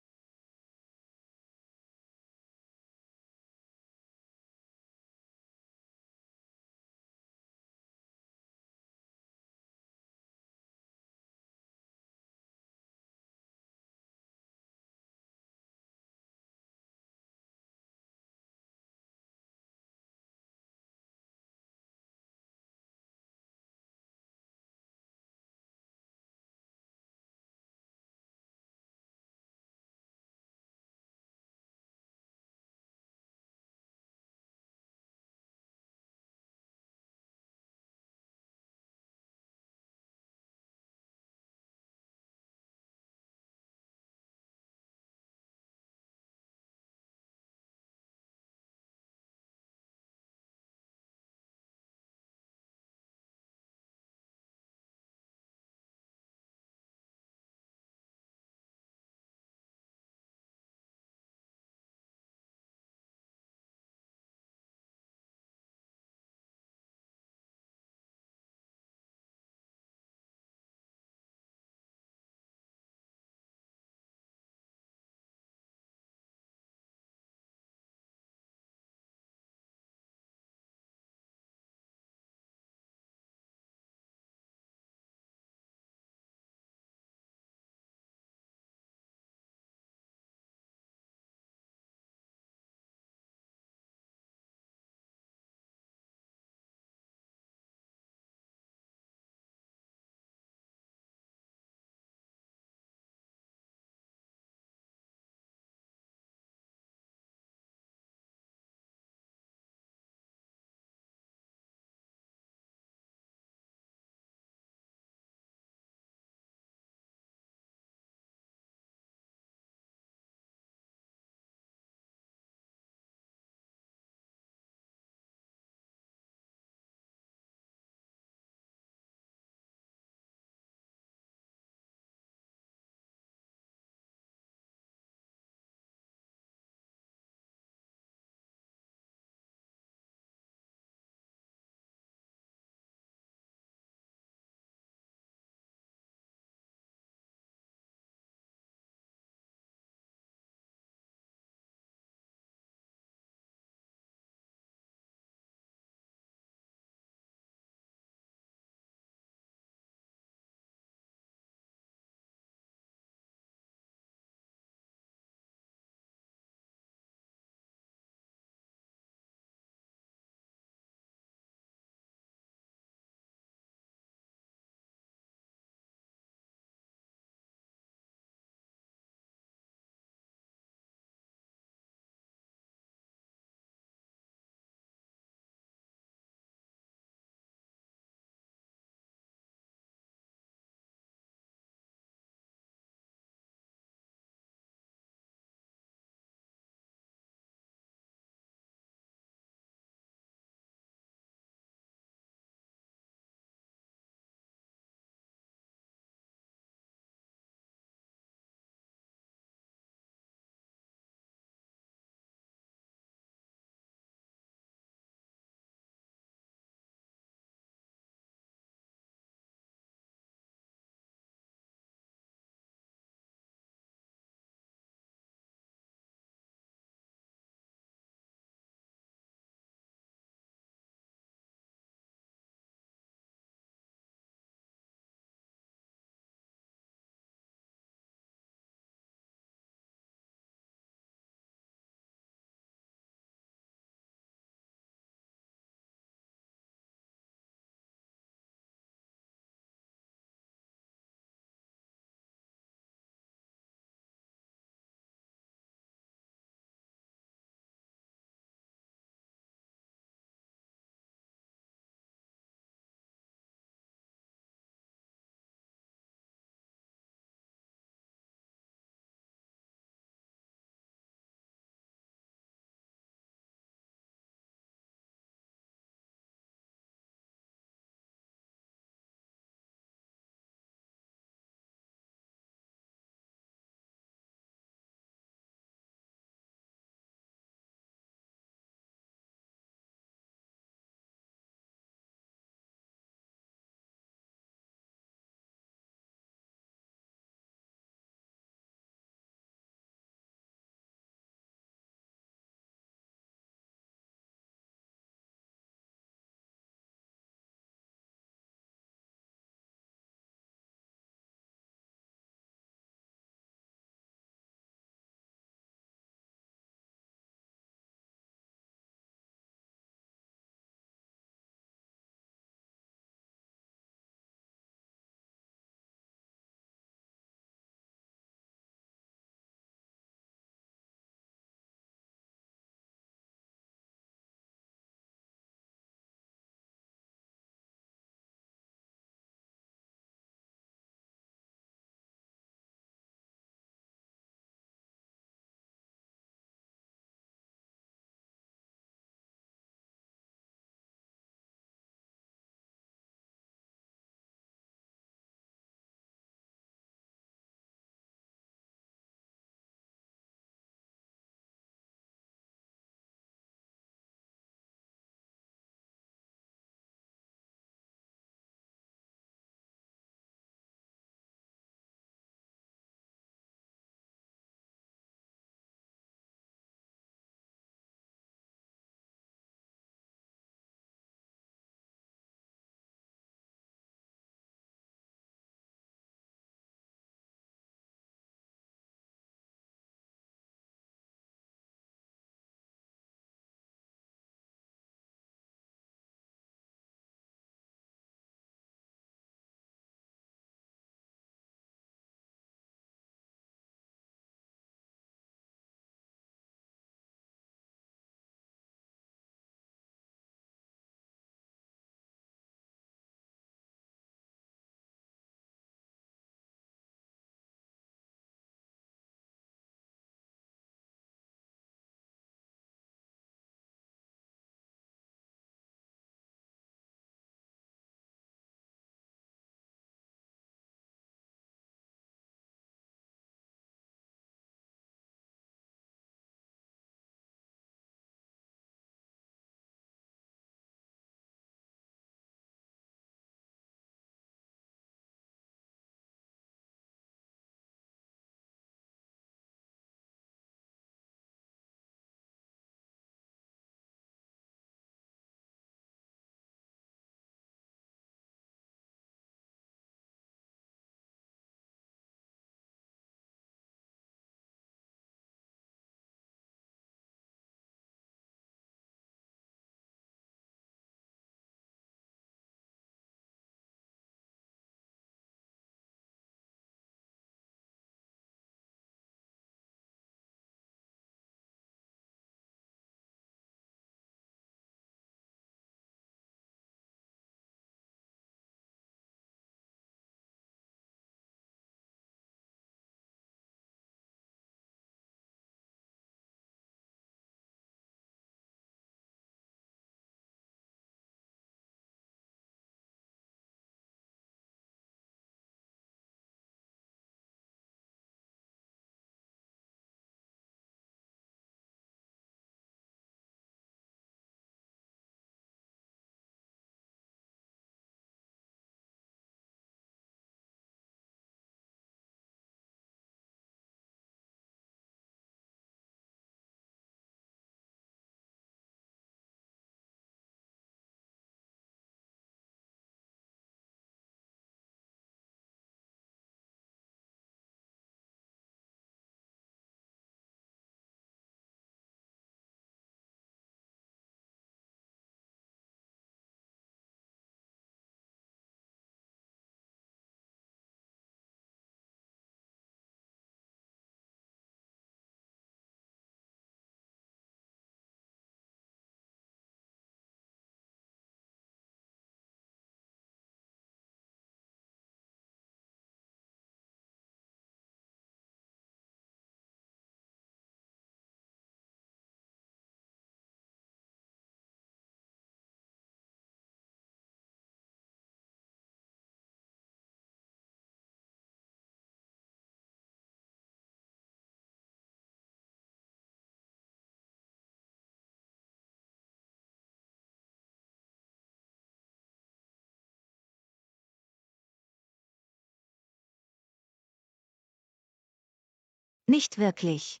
Nicht wirklich.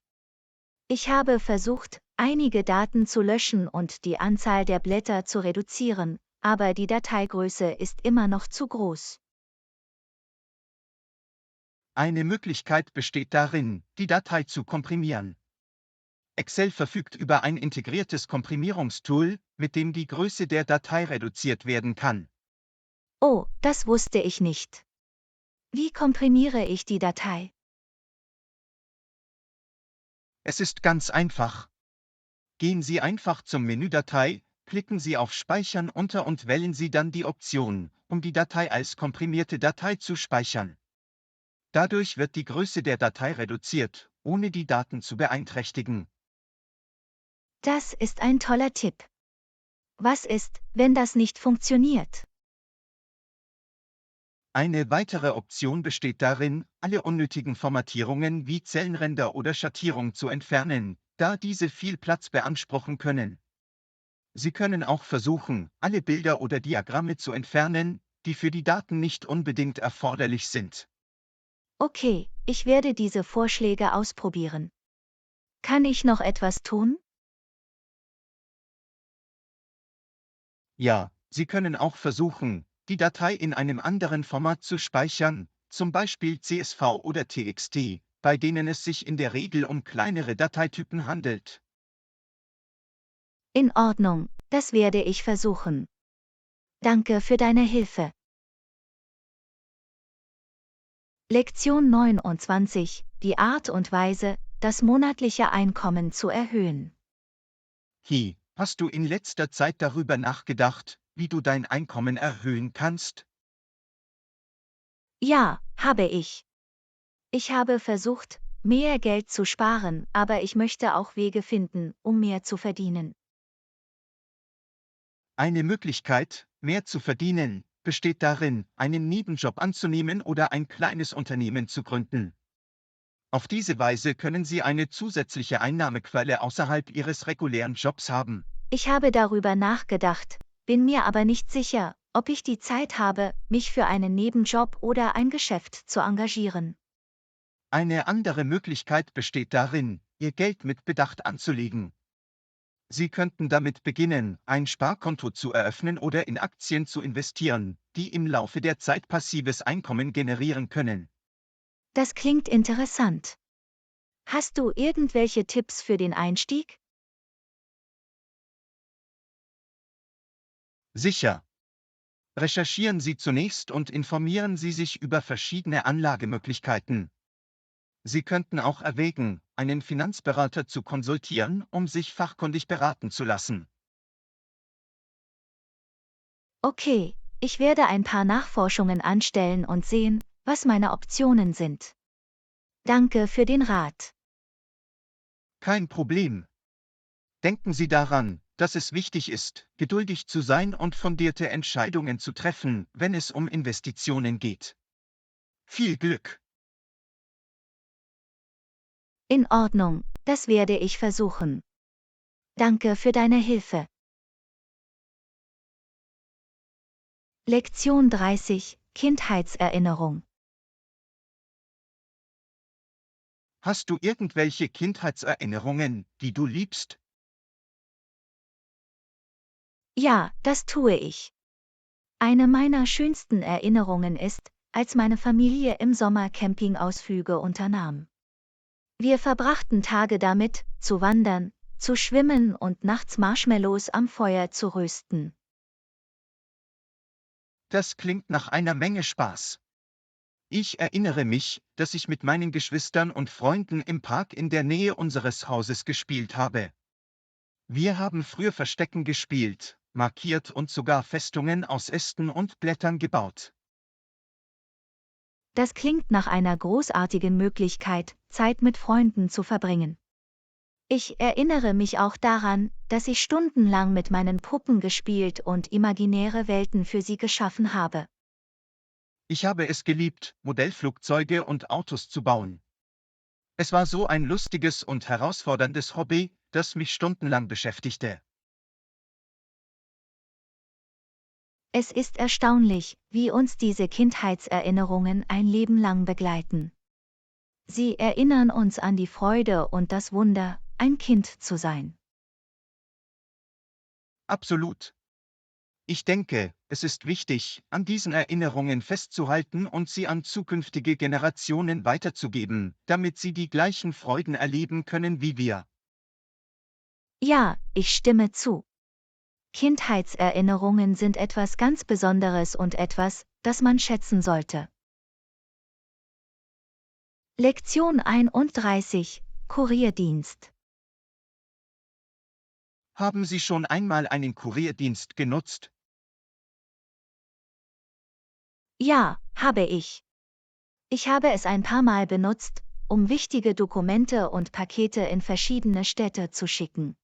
Ich habe versucht, einige Daten zu löschen und die Anzahl der Blätter zu reduzieren, aber die Dateigröße ist immer noch zu groß. Eine Möglichkeit besteht darin, die Datei zu komprimieren. Excel verfügt über ein integriertes Komprimierungstool, mit dem die Größe der Datei reduziert werden kann. Oh, das wusste ich nicht. Wie komprimiere ich die Datei? Es ist ganz einfach. Gehen Sie einfach zum Menü Datei, klicken Sie auf Speichern unter und wählen Sie dann die Option, um die Datei als komprimierte Datei zu speichern. Dadurch wird die Größe der Datei reduziert, ohne die Daten zu beeinträchtigen. Das ist ein toller Tipp. Was ist, wenn das nicht funktioniert? Eine weitere Option besteht darin, alle unnötigen Formatierungen wie Zellenränder oder Schattierung zu entfernen, da diese viel Platz beanspruchen können. Sie können auch versuchen, alle Bilder oder Diagramme zu entfernen, die für die Daten nicht unbedingt erforderlich sind. Okay, ich werde diese Vorschläge ausprobieren. Kann ich noch etwas tun? Ja, Sie können auch versuchen, die Datei in einem anderen Format zu speichern, zum Beispiel CSV oder TXT, bei denen es sich in der Regel um kleinere Dateitypen handelt. In Ordnung, das werde ich versuchen. Danke für deine Hilfe. Lektion 29. Die Art und Weise, das monatliche Einkommen zu erhöhen. Hast du in letzter Zeit darüber nachgedacht, wie du dein Einkommen erhöhen kannst? Ja, habe ich. Ich habe versucht, mehr Geld zu sparen, aber ich möchte auch Wege finden, um mehr zu verdienen. Eine Möglichkeit, mehr zu verdienen, besteht darin, einen Nebenjob anzunehmen oder ein kleines Unternehmen zu gründen. Auf diese Weise können Sie eine zusätzliche Einnahmequelle außerhalb Ihres regulären Jobs haben. Ich habe darüber nachgedacht, bin mir aber nicht sicher, ob ich die Zeit habe, mich für einen Nebenjob oder ein Geschäft zu engagieren. Eine andere Möglichkeit besteht darin, Ihr Geld mit Bedacht anzulegen. Sie könnten damit beginnen, ein Sparkonto zu eröffnen oder in Aktien zu investieren, die im Laufe der Zeit passives Einkommen generieren können. Das klingt interessant. Hast du irgendwelche Tipps für den Einstieg? Sicher. Recherchieren Sie zunächst und informieren Sie sich über verschiedene Anlagemöglichkeiten. Sie könnten auch erwägen, einen Finanzberater zu konsultieren, um sich fachkundig beraten zu lassen. Okay, ich werde ein paar Nachforschungen anstellen und sehen, was meine Optionen sind. Danke für den Rat. Kein Problem. Denken Sie daran, dass es wichtig ist, geduldig zu sein und fundierte Entscheidungen zu treffen, wenn es um Investitionen geht. Viel Glück! In Ordnung, das werde ich versuchen. Danke für deine Hilfe. Lektion 30. Kindheitserinnerung. Hast du irgendwelche Kindheitserinnerungen, die du liebst? Ja, das tue ich. Eine meiner schönsten Erinnerungen ist, als meine Familie im Sommer Campingausflüge unternahm. Wir verbrachten Tage damit, zu wandern, zu schwimmen und nachts Marshmallows am Feuer zu rösten. Das klingt nach einer Menge Spaß. Ich erinnere mich, dass ich mit meinen Geschwistern und Freunden im Park in der Nähe unseres Hauses gespielt habe. Wir haben früher Verstecken gespielt, markiert und sogar Festungen aus Ästen und Blättern gebaut. Das klingt nach einer großartigen Möglichkeit, Zeit mit Freunden zu verbringen. Ich erinnere mich auch daran, dass ich stundenlang mit meinen Puppen gespielt und imaginäre Welten für sie geschaffen habe. Ich habe es geliebt, Modellflugzeuge und Autos zu bauen. Es war so ein lustiges und herausforderndes Hobby, das mich stundenlang beschäftigte. Es ist erstaunlich, wie uns diese Kindheitserinnerungen ein Leben lang begleiten. Sie erinnern uns an die Freude und das Wunder, ein Kind zu sein. Absolut. Ich denke, es ist wichtig, an diesen Erinnerungen festzuhalten und sie an zukünftige Generationen weiterzugeben, damit sie die gleichen Freuden erleben können wie wir. Ja, ich stimme zu. Kindheitserinnerungen sind etwas ganz Besonderes und etwas, das man schätzen sollte. Lektion 31: Kurierdienst. Haben Sie schon einmal einen Kurierdienst genutzt? Ja, habe ich. Ich habe es ein paar Mal benutzt, um wichtige Dokumente und Pakete in verschiedene Städte zu schicken.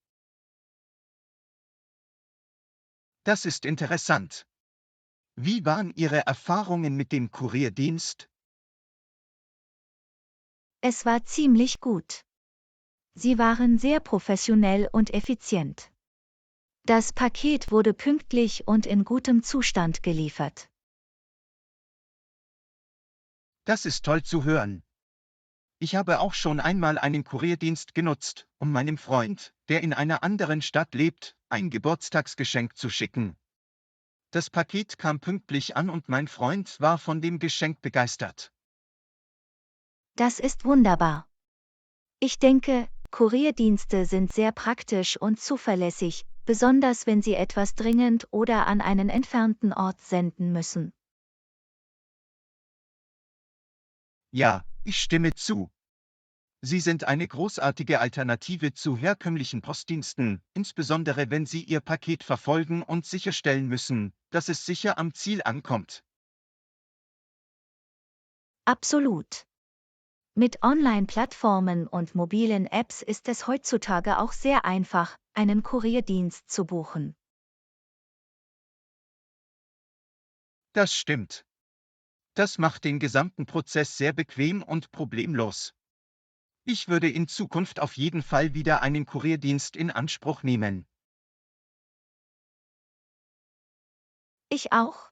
Das ist interessant. Wie waren Ihre Erfahrungen mit dem Kurierdienst? Es war ziemlich gut. Sie waren sehr professionell und effizient. Das Paket wurde pünktlich und in gutem Zustand geliefert. Das ist toll zu hören. Ich habe auch schon einmal einen Kurierdienst genutzt, um meinem Freund, der in einer anderen Stadt lebt, ein Geburtstagsgeschenk zu schicken. Das Paket kam pünktlich an und mein Freund war von dem Geschenk begeistert. Das ist wunderbar. Ich denke, Kurierdienste sind sehr praktisch und zuverlässig, besonders wenn sie etwas dringend oder an einen entfernten Ort senden müssen. Ja, ich stimme zu. Sie sind eine großartige Alternative zu herkömmlichen Postdiensten, insbesondere wenn Sie Ihr Paket verfolgen und sicherstellen müssen, dass es sicher am Ziel ankommt. Absolut. Mit Online-Plattformen und mobilen Apps ist es heutzutage auch sehr einfach, einen Kurierdienst zu buchen. Das stimmt. Das macht den gesamten Prozess sehr bequem und problemlos. Ich würde in Zukunft auf jeden Fall wieder einen Kurierdienst in Anspruch nehmen. Ich auch.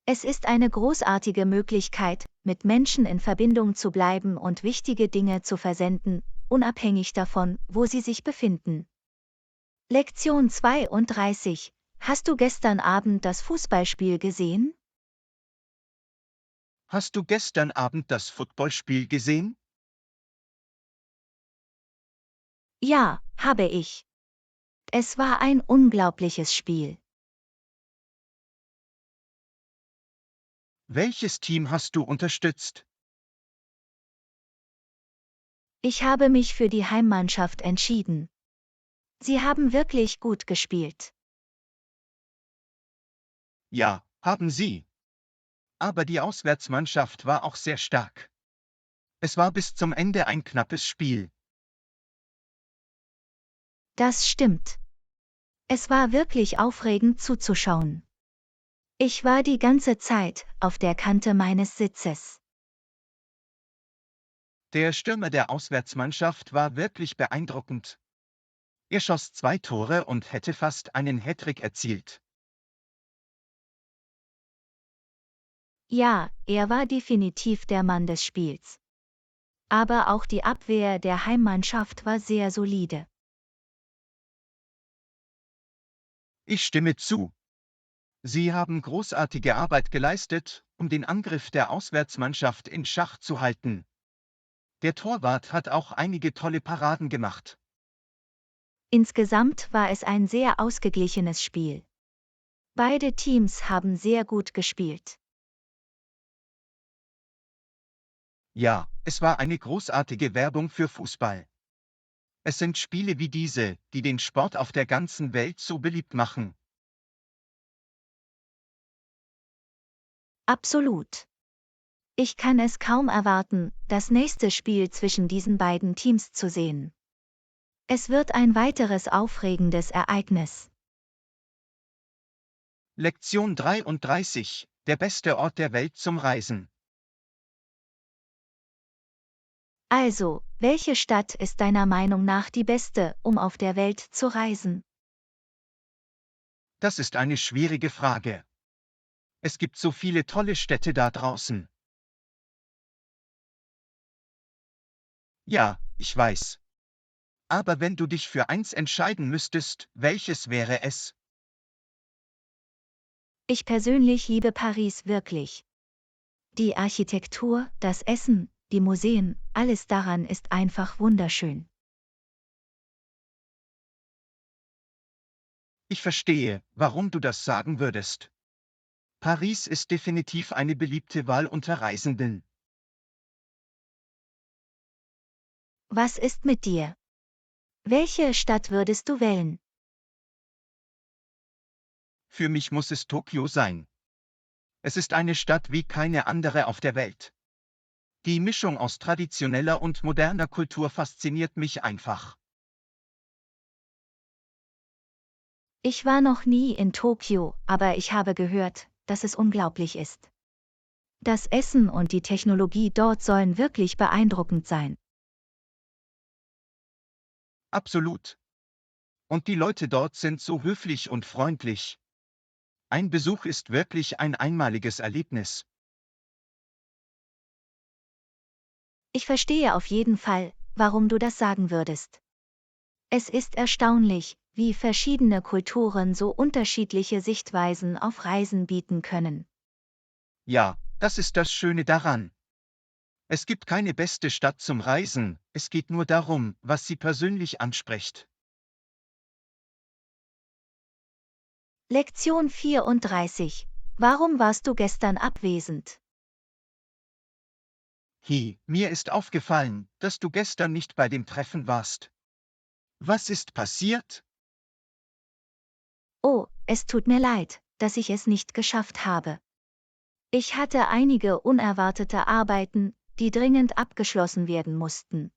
Es ist eine großartige Möglichkeit, mit Menschen in Verbindung zu bleiben und wichtige Dinge zu versenden, unabhängig davon, wo sie sich befinden. Lektion 32: Hast du gestern Abend das Fußballspiel gesehen? Hast du gestern Abend das Footballspiel gesehen? Ja, habe ich. Es war ein unglaubliches Spiel. Welches Team hast du unterstützt? Ich habe mich für die Heimmannschaft entschieden. Sie haben wirklich gut gespielt. Ja, haben sie. Aber die Auswärtsmannschaft war auch sehr stark. Es war bis zum Ende ein knappes Spiel. Das stimmt. Es war wirklich aufregend zuzuschauen. Ich war die ganze Zeit auf der Kante meines Sitzes. Der Stürmer der Auswärtsmannschaft war wirklich beeindruckend. Er schoss 2 Tore und hätte fast einen Hattrick erzielt. Ja, er war definitiv der Mann des Spiels. Aber auch die Abwehr der Heimmannschaft war sehr solide. Ich stimme zu. Sie haben großartige Arbeit geleistet, um den Angriff der Auswärtsmannschaft in Schach zu halten. Der Torwart hat auch einige tolle Paraden gemacht. Insgesamt war es ein sehr ausgeglichenes Spiel. Beide Teams haben sehr gut gespielt. Ja, es war eine großartige Werbung für Fußball. Es sind Spiele wie diese, die den Sport auf der ganzen Welt so beliebt machen. Absolut. Ich kann es kaum erwarten, das nächste Spiel zwischen diesen beiden Teams zu sehen. Es wird ein weiteres aufregendes Ereignis. Lektion 33: Der beste Ort der Welt zum Reisen. Also, welche Stadt ist deiner Meinung nach die beste, um auf der Welt zu reisen? Das ist eine schwierige Frage. Es gibt so viele tolle Städte da draußen. Ja, ich weiß. Aber wenn du dich für eins entscheiden müsstest, welches wäre es? Ich persönlich liebe Paris wirklich. Die Architektur, das Essen, die Museen, alles daran ist einfach wunderschön. Ich verstehe, warum du das sagen würdest. Paris ist definitiv eine beliebte Wahl unter Reisenden. Was ist mit dir? Welche Stadt würdest du wählen? Für mich muss es Tokio sein. Es ist eine Stadt wie keine andere auf der Welt. Die Mischung aus traditioneller und moderner Kultur fasziniert mich einfach. Ich war noch nie in Tokio, aber ich habe gehört, dass es unglaublich ist. Das Essen und die Technologie dort sollen wirklich beeindruckend sein. Absolut. Und die Leute dort sind so höflich und freundlich. Ein Besuch ist wirklich ein einmaliges Erlebnis. Ich verstehe auf jeden Fall, warum du das sagen würdest. Es ist erstaunlich, wie verschiedene Kulturen so unterschiedliche Sichtweisen auf Reisen bieten können. Ja, das ist das Schöne daran. Es gibt keine beste Stadt zum Reisen, es geht nur darum, was sie persönlich anspricht. Lektion 34. Warum warst du gestern abwesend? Mir ist aufgefallen, dass du gestern nicht bei dem Treffen warst. Was ist passiert? Oh, es tut mir leid, dass ich es nicht geschafft habe. Ich hatte einige unerwartete Arbeiten, die dringend abgeschlossen werden mussten.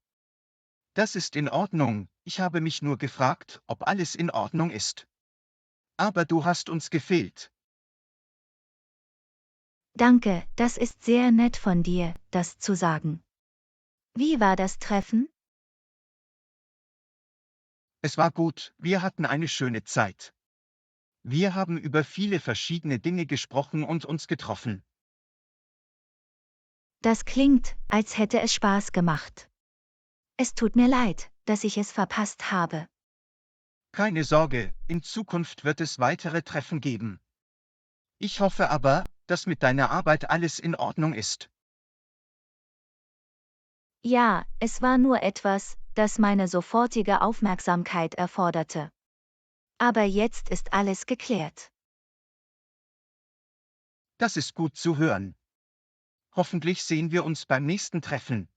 Das ist in Ordnung, ich habe mich nur gefragt, ob alles in Ordnung ist. Aber du hast uns gefehlt. Danke, das ist sehr nett von dir, das zu sagen. Wie war das Treffen? Es war gut, wir hatten eine schöne Zeit. Wir haben über viele verschiedene Dinge gesprochen und uns getroffen. Das klingt, als hätte es Spaß gemacht. Es tut mir leid, dass ich es verpasst habe. Keine Sorge, in Zukunft wird es weitere Treffen geben. Ich hoffe aber, dass mit deiner Arbeit alles in Ordnung ist. Ja, es war nur etwas, das meine sofortige Aufmerksamkeit erforderte. Aber jetzt ist alles geklärt. Das ist gut zu hören. Hoffentlich sehen wir uns beim nächsten Treffen.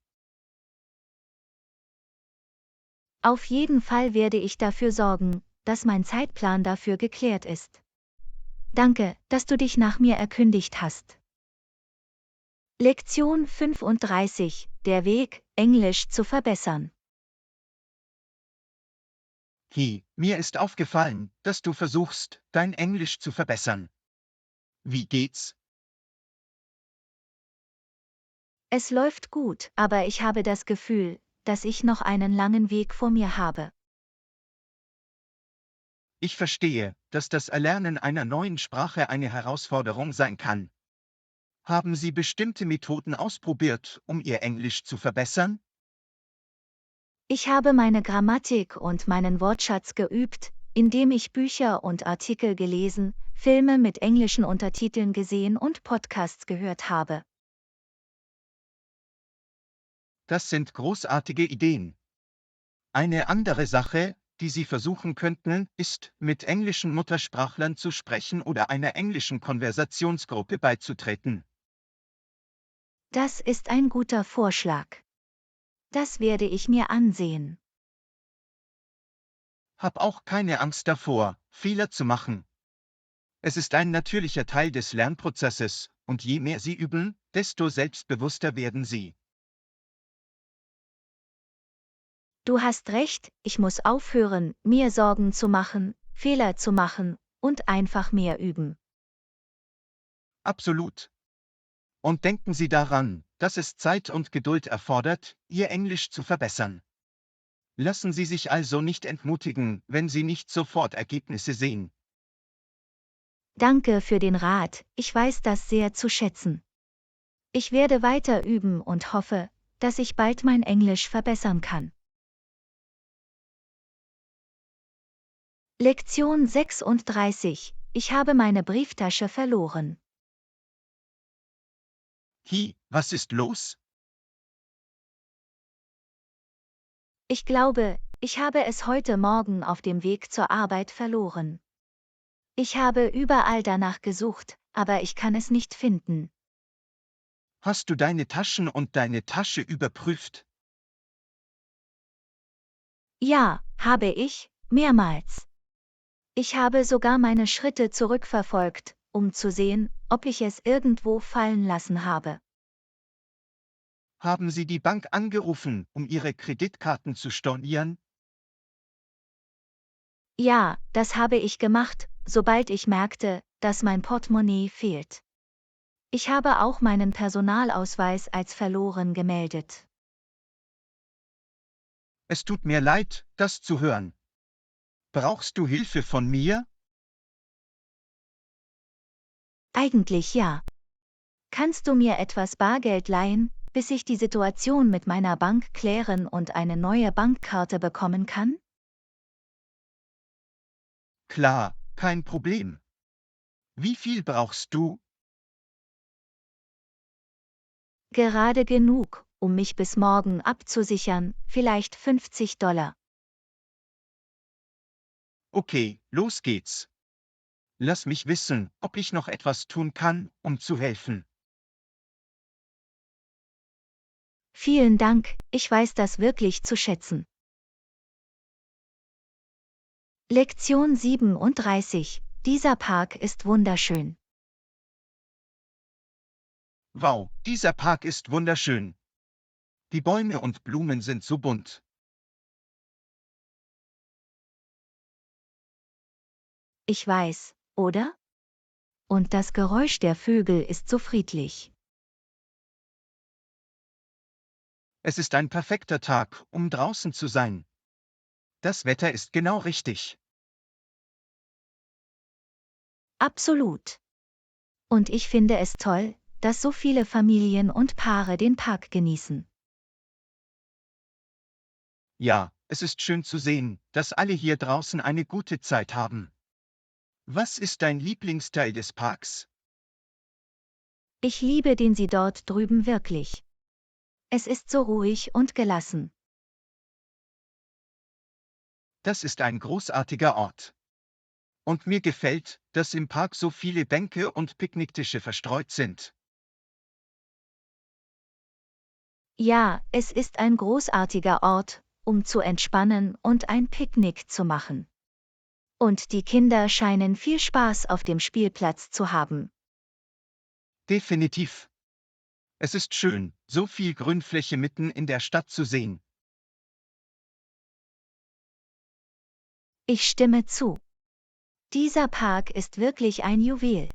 Auf jeden Fall werde ich dafür sorgen, dass mein Zeitplan dafür geklärt ist. Danke, dass du dich nach mir erkündigt hast. Lektion 35. Der Weg, Englisch zu verbessern. Mir ist aufgefallen, dass du versuchst, dein Englisch zu verbessern. Wie geht's? Es läuft gut, aber ich habe das Gefühl, dass ich noch einen langen Weg vor mir habe. Ich verstehe, dass das Erlernen einer neuen Sprache eine Herausforderung sein kann. Haben Sie bestimmte Methoden ausprobiert, um Ihr Englisch zu verbessern? Ich habe meine Grammatik und meinen Wortschatz geübt, indem ich Bücher und Artikel gelesen, Filme mit englischen Untertiteln gesehen und Podcasts gehört habe. Das sind großartige Ideen. Eine andere Sache, die Sie versuchen könnten, ist, mit englischen Muttersprachlern zu sprechen oder einer englischen Konversationsgruppe beizutreten. Das ist ein guter Vorschlag. Das werde ich mir ansehen. Hab auch keine Angst davor, Fehler zu machen. Es ist ein natürlicher Teil des Lernprozesses, und je mehr Sie üben, desto selbstbewusster werden Sie. Du hast recht, ich muss aufhören, mir Sorgen zu machen, Fehler zu machen und einfach mehr üben. Absolut. Und denken Sie daran, dass es Zeit und Geduld erfordert, Ihr Englisch zu verbessern. Lassen Sie sich also nicht entmutigen, wenn Sie nicht sofort Ergebnisse sehen. Danke für den Rat, ich weiß das sehr zu schätzen. Ich werde weiter üben und hoffe, dass ich bald mein Englisch verbessern kann. Lektion 36. Ich habe meine Brieftasche verloren. Was ist los? Ich glaube, ich habe es heute Morgen auf dem Weg zur Arbeit verloren. Ich habe überall danach gesucht, aber ich kann es nicht finden. Hast du deine Taschen und deine Tasche überprüft? Ja, habe ich, mehrmals. Ich habe sogar meine Schritte zurückverfolgt, um zu sehen, ob ich es irgendwo fallen lassen habe. Haben Sie die Bank angerufen, um Ihre Kreditkarten zu stornieren? Ja, das habe ich gemacht, sobald ich merkte, dass mein Portemonnaie fehlt. Ich habe auch meinen Personalausweis als verloren gemeldet. Es tut mir leid, das zu hören. Brauchst du Hilfe von mir? Eigentlich ja. Kannst du mir etwas Bargeld leihen, bis ich die Situation mit meiner Bank klären und eine neue Bankkarte bekommen kann? Klar, kein Problem. Wie viel brauchst du? Gerade genug, um mich bis morgen abzusichern, vielleicht $50. Okay, los geht's. Lass mich wissen, ob ich noch etwas tun kann, um zu helfen. Vielen Dank, ich weiß das wirklich zu schätzen. Lektion 37. Dieser Park ist wunderschön. Wow, dieser Park ist wunderschön. Die Bäume und Blumen sind so bunt. Ich weiß, oder? Und das Geräusch der Vögel ist so friedlich. Es ist ein perfekter Tag, um draußen zu sein. Das Wetter ist genau richtig. Absolut. Und ich finde es toll, dass so viele Familien und Paare den Park genießen. Ja, es ist schön zu sehen, dass alle hier draußen eine gute Zeit haben. Was ist dein Lieblingsteil des Parks? Ich liebe den Sie dort drüben wirklich. Es ist so ruhig und gelassen. Das ist ein großartiger Ort. Und mir gefällt, dass im Park so viele Bänke und Picknicktische verstreut sind. Ja, es ist ein großartiger Ort, um zu entspannen und ein Picknick zu machen. Und die Kinder scheinen viel Spaß auf dem Spielplatz zu haben. Definitiv. Es ist schön, so viel Grünfläche mitten in der Stadt zu sehen. Ich stimme zu. Dieser Park ist wirklich ein Juwel.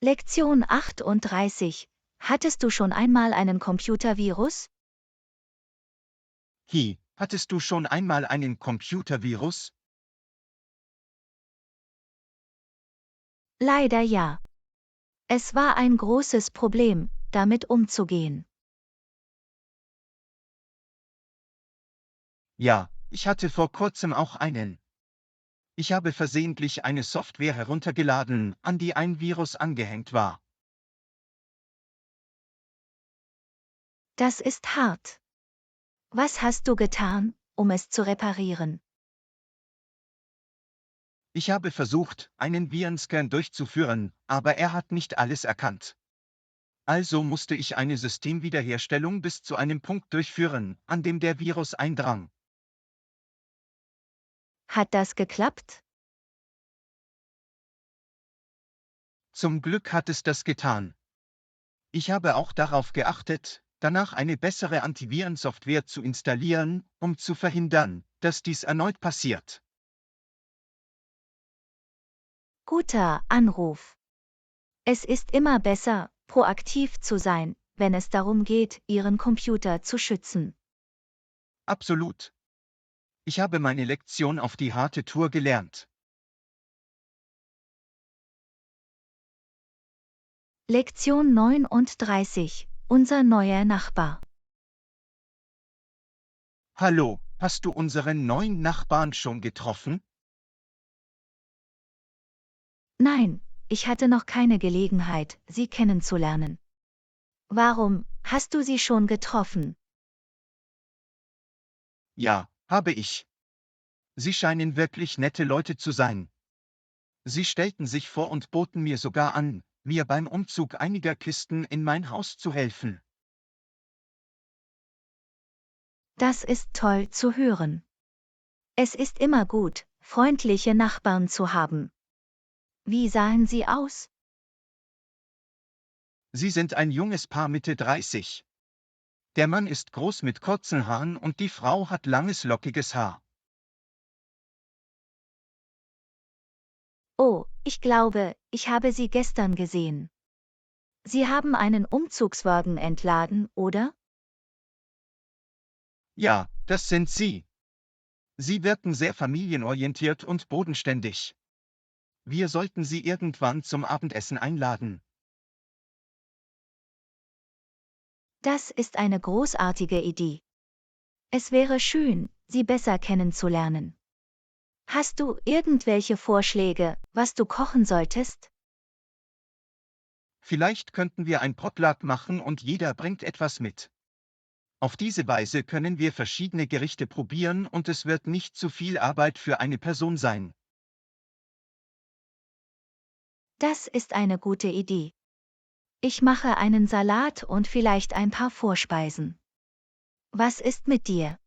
Lektion 38. Hattest du schon einmal einen Computervirus? Hattest du schon einmal einen Computervirus? Leider ja. Es war ein großes Problem, damit umzugehen. Ja, ich hatte vor kurzem auch einen. Ich habe versehentlich eine Software heruntergeladen, an die ein Virus angehängt war. Das ist hart. Was hast du getan, um es zu reparieren? Ich habe versucht, einen Virenscan durchzuführen, aber er hat nicht alles erkannt. Also musste ich eine Systemwiederherstellung bis zu einem Punkt durchführen, an dem der Virus eindrang. Hat das geklappt? Zum Glück hat es das getan. Ich habe auch darauf geachtet, danach eine bessere Antivirensoftware zu installieren, um zu verhindern, dass dies erneut passiert. Guter Anruf. Es ist immer besser, proaktiv zu sein, wenn es darum geht, Ihren Computer zu schützen. Absolut. Ich habe meine Lektion auf die harte Tour gelernt. Lektion 39. unser neuer Nachbar. Hallo, hast du unseren neuen Nachbarn schon getroffen? Nein, ich hatte noch keine Gelegenheit, sie kennenzulernen. Warum, hast du sie schon getroffen? Ja, habe ich. Sie scheinen wirklich nette Leute zu sein. Sie stellten sich vor und boten mir sogar an, mir beim Umzug einiger Kisten in mein Haus zu helfen. Das ist toll zu hören. Es ist immer gut, freundliche Nachbarn zu haben. Wie sahen sie aus? Sie sind ein junges Paar Mitte 30. Der Mann ist groß mit kurzen Haaren und die Frau hat langes lockiges Haar. Oh, ich glaube, ich habe sie gestern gesehen. Sie haben einen Umzugswagen entladen, oder? Ja, das sind sie. Sie wirken sehr familienorientiert und bodenständig. Wir sollten sie irgendwann zum Abendessen einladen. Das ist eine großartige Idee. Es wäre schön, sie besser kennenzulernen. Hast du irgendwelche Vorschläge, was du kochen solltest? Vielleicht könnten wir ein Potluck machen und jeder bringt etwas mit. Auf diese Weise können wir verschiedene Gerichte probieren und es wird nicht zu viel Arbeit für eine Person sein. Das ist eine gute Idee. Ich mache einen Salat und vielleicht ein paar Vorspeisen. Was ist mit dir?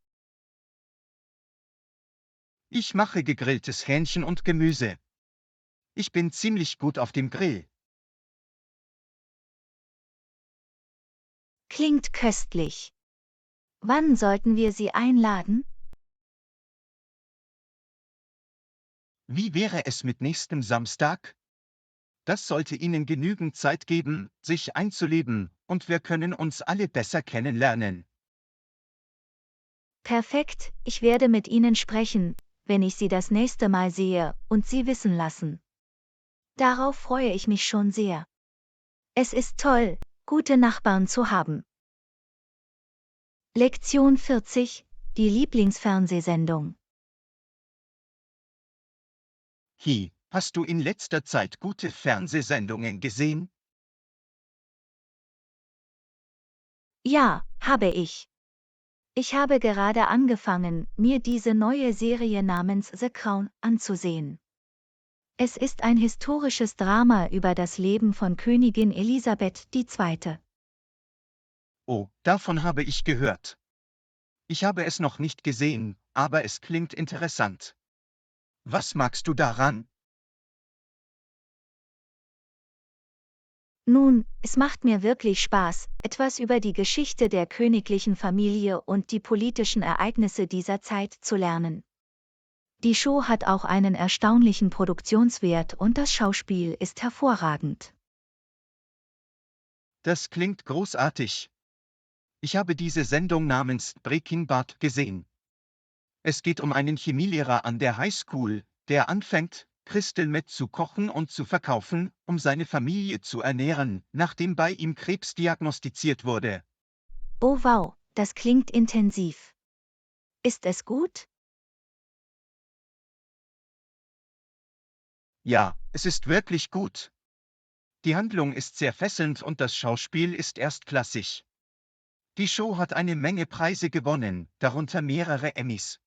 Ich mache gegrilltes Hähnchen und Gemüse. Ich bin ziemlich gut auf dem Grill. Klingt köstlich. Wann sollten wir sie einladen? Wie wäre es mit nächstem Samstag? Das sollte Ihnen genügend Zeit geben, sich einzuleben, und wir können uns alle besser kennenlernen. Perfekt, ich werde mit Ihnen sprechen, wenn ich Sie das nächste Mal sehe, und Sie wissen lassen. Darauf freue ich mich schon sehr. Es ist toll, gute Nachbarn zu haben. Lektion 40, die Lieblingsfernsehsendung. Hi, hast du in letzter Zeit gute Fernsehsendungen gesehen? Ja, habe ich. Ich habe gerade angefangen, mir diese neue Serie namens The Crown anzusehen. Es ist ein historisches Drama über das Leben von Königin Elisabeth II. Oh, davon habe ich gehört. Ich habe es noch nicht gesehen, aber es klingt interessant. Was magst du daran? Nun, es macht mir wirklich Spaß, etwas über die Geschichte der königlichen Familie und die politischen Ereignisse dieser Zeit zu lernen. Die Show hat auch einen erstaunlichen Produktionswert und das Schauspiel ist hervorragend. Das klingt großartig. Ich habe diese Sendung namens Breaking Bad gesehen. Es geht um einen Chemielehrer an der Highschool, der anfängt, Crystal Meth zu kochen und zu verkaufen, um seine Familie zu ernähren, nachdem bei ihm Krebs diagnostiziert wurde. Oh wow, das klingt intensiv. Ist es gut? Ja, es ist wirklich gut. Die Handlung ist sehr fesselnd und das Schauspiel ist erstklassig. Die Show hat eine Menge Preise gewonnen, darunter mehrere Emmys.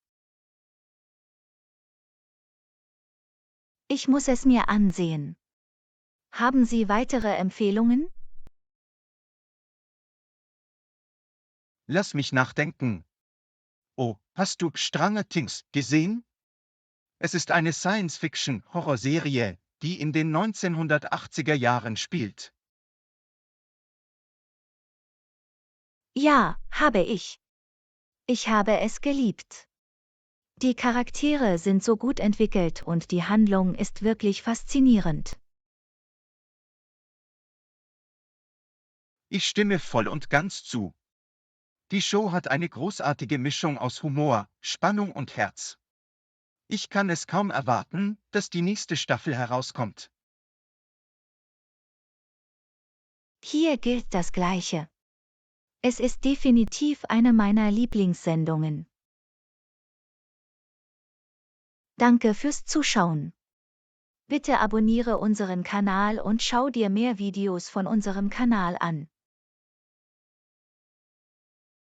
Ich muss es mir ansehen. Haben Sie weitere Empfehlungen? Lass mich nachdenken. Oh, hast du Stranger Things gesehen? Es ist eine Science-Fiction-Horrorserie, die in den 1980er Jahren spielt. Ja, habe ich. Ich habe es geliebt. Die Charaktere sind so gut entwickelt und die Handlung ist wirklich faszinierend. Ich stimme voll und ganz zu. Die Show hat eine großartige Mischung aus Humor, Spannung und Herz. Ich kann es kaum erwarten, dass die nächste Staffel herauskommt. Hier gilt das Gleiche. Es ist definitiv eine meiner Lieblingssendungen. Danke fürs Zuschauen. Bitte abonniere unseren Kanal und schau dir mehr Videos von unserem Kanal an.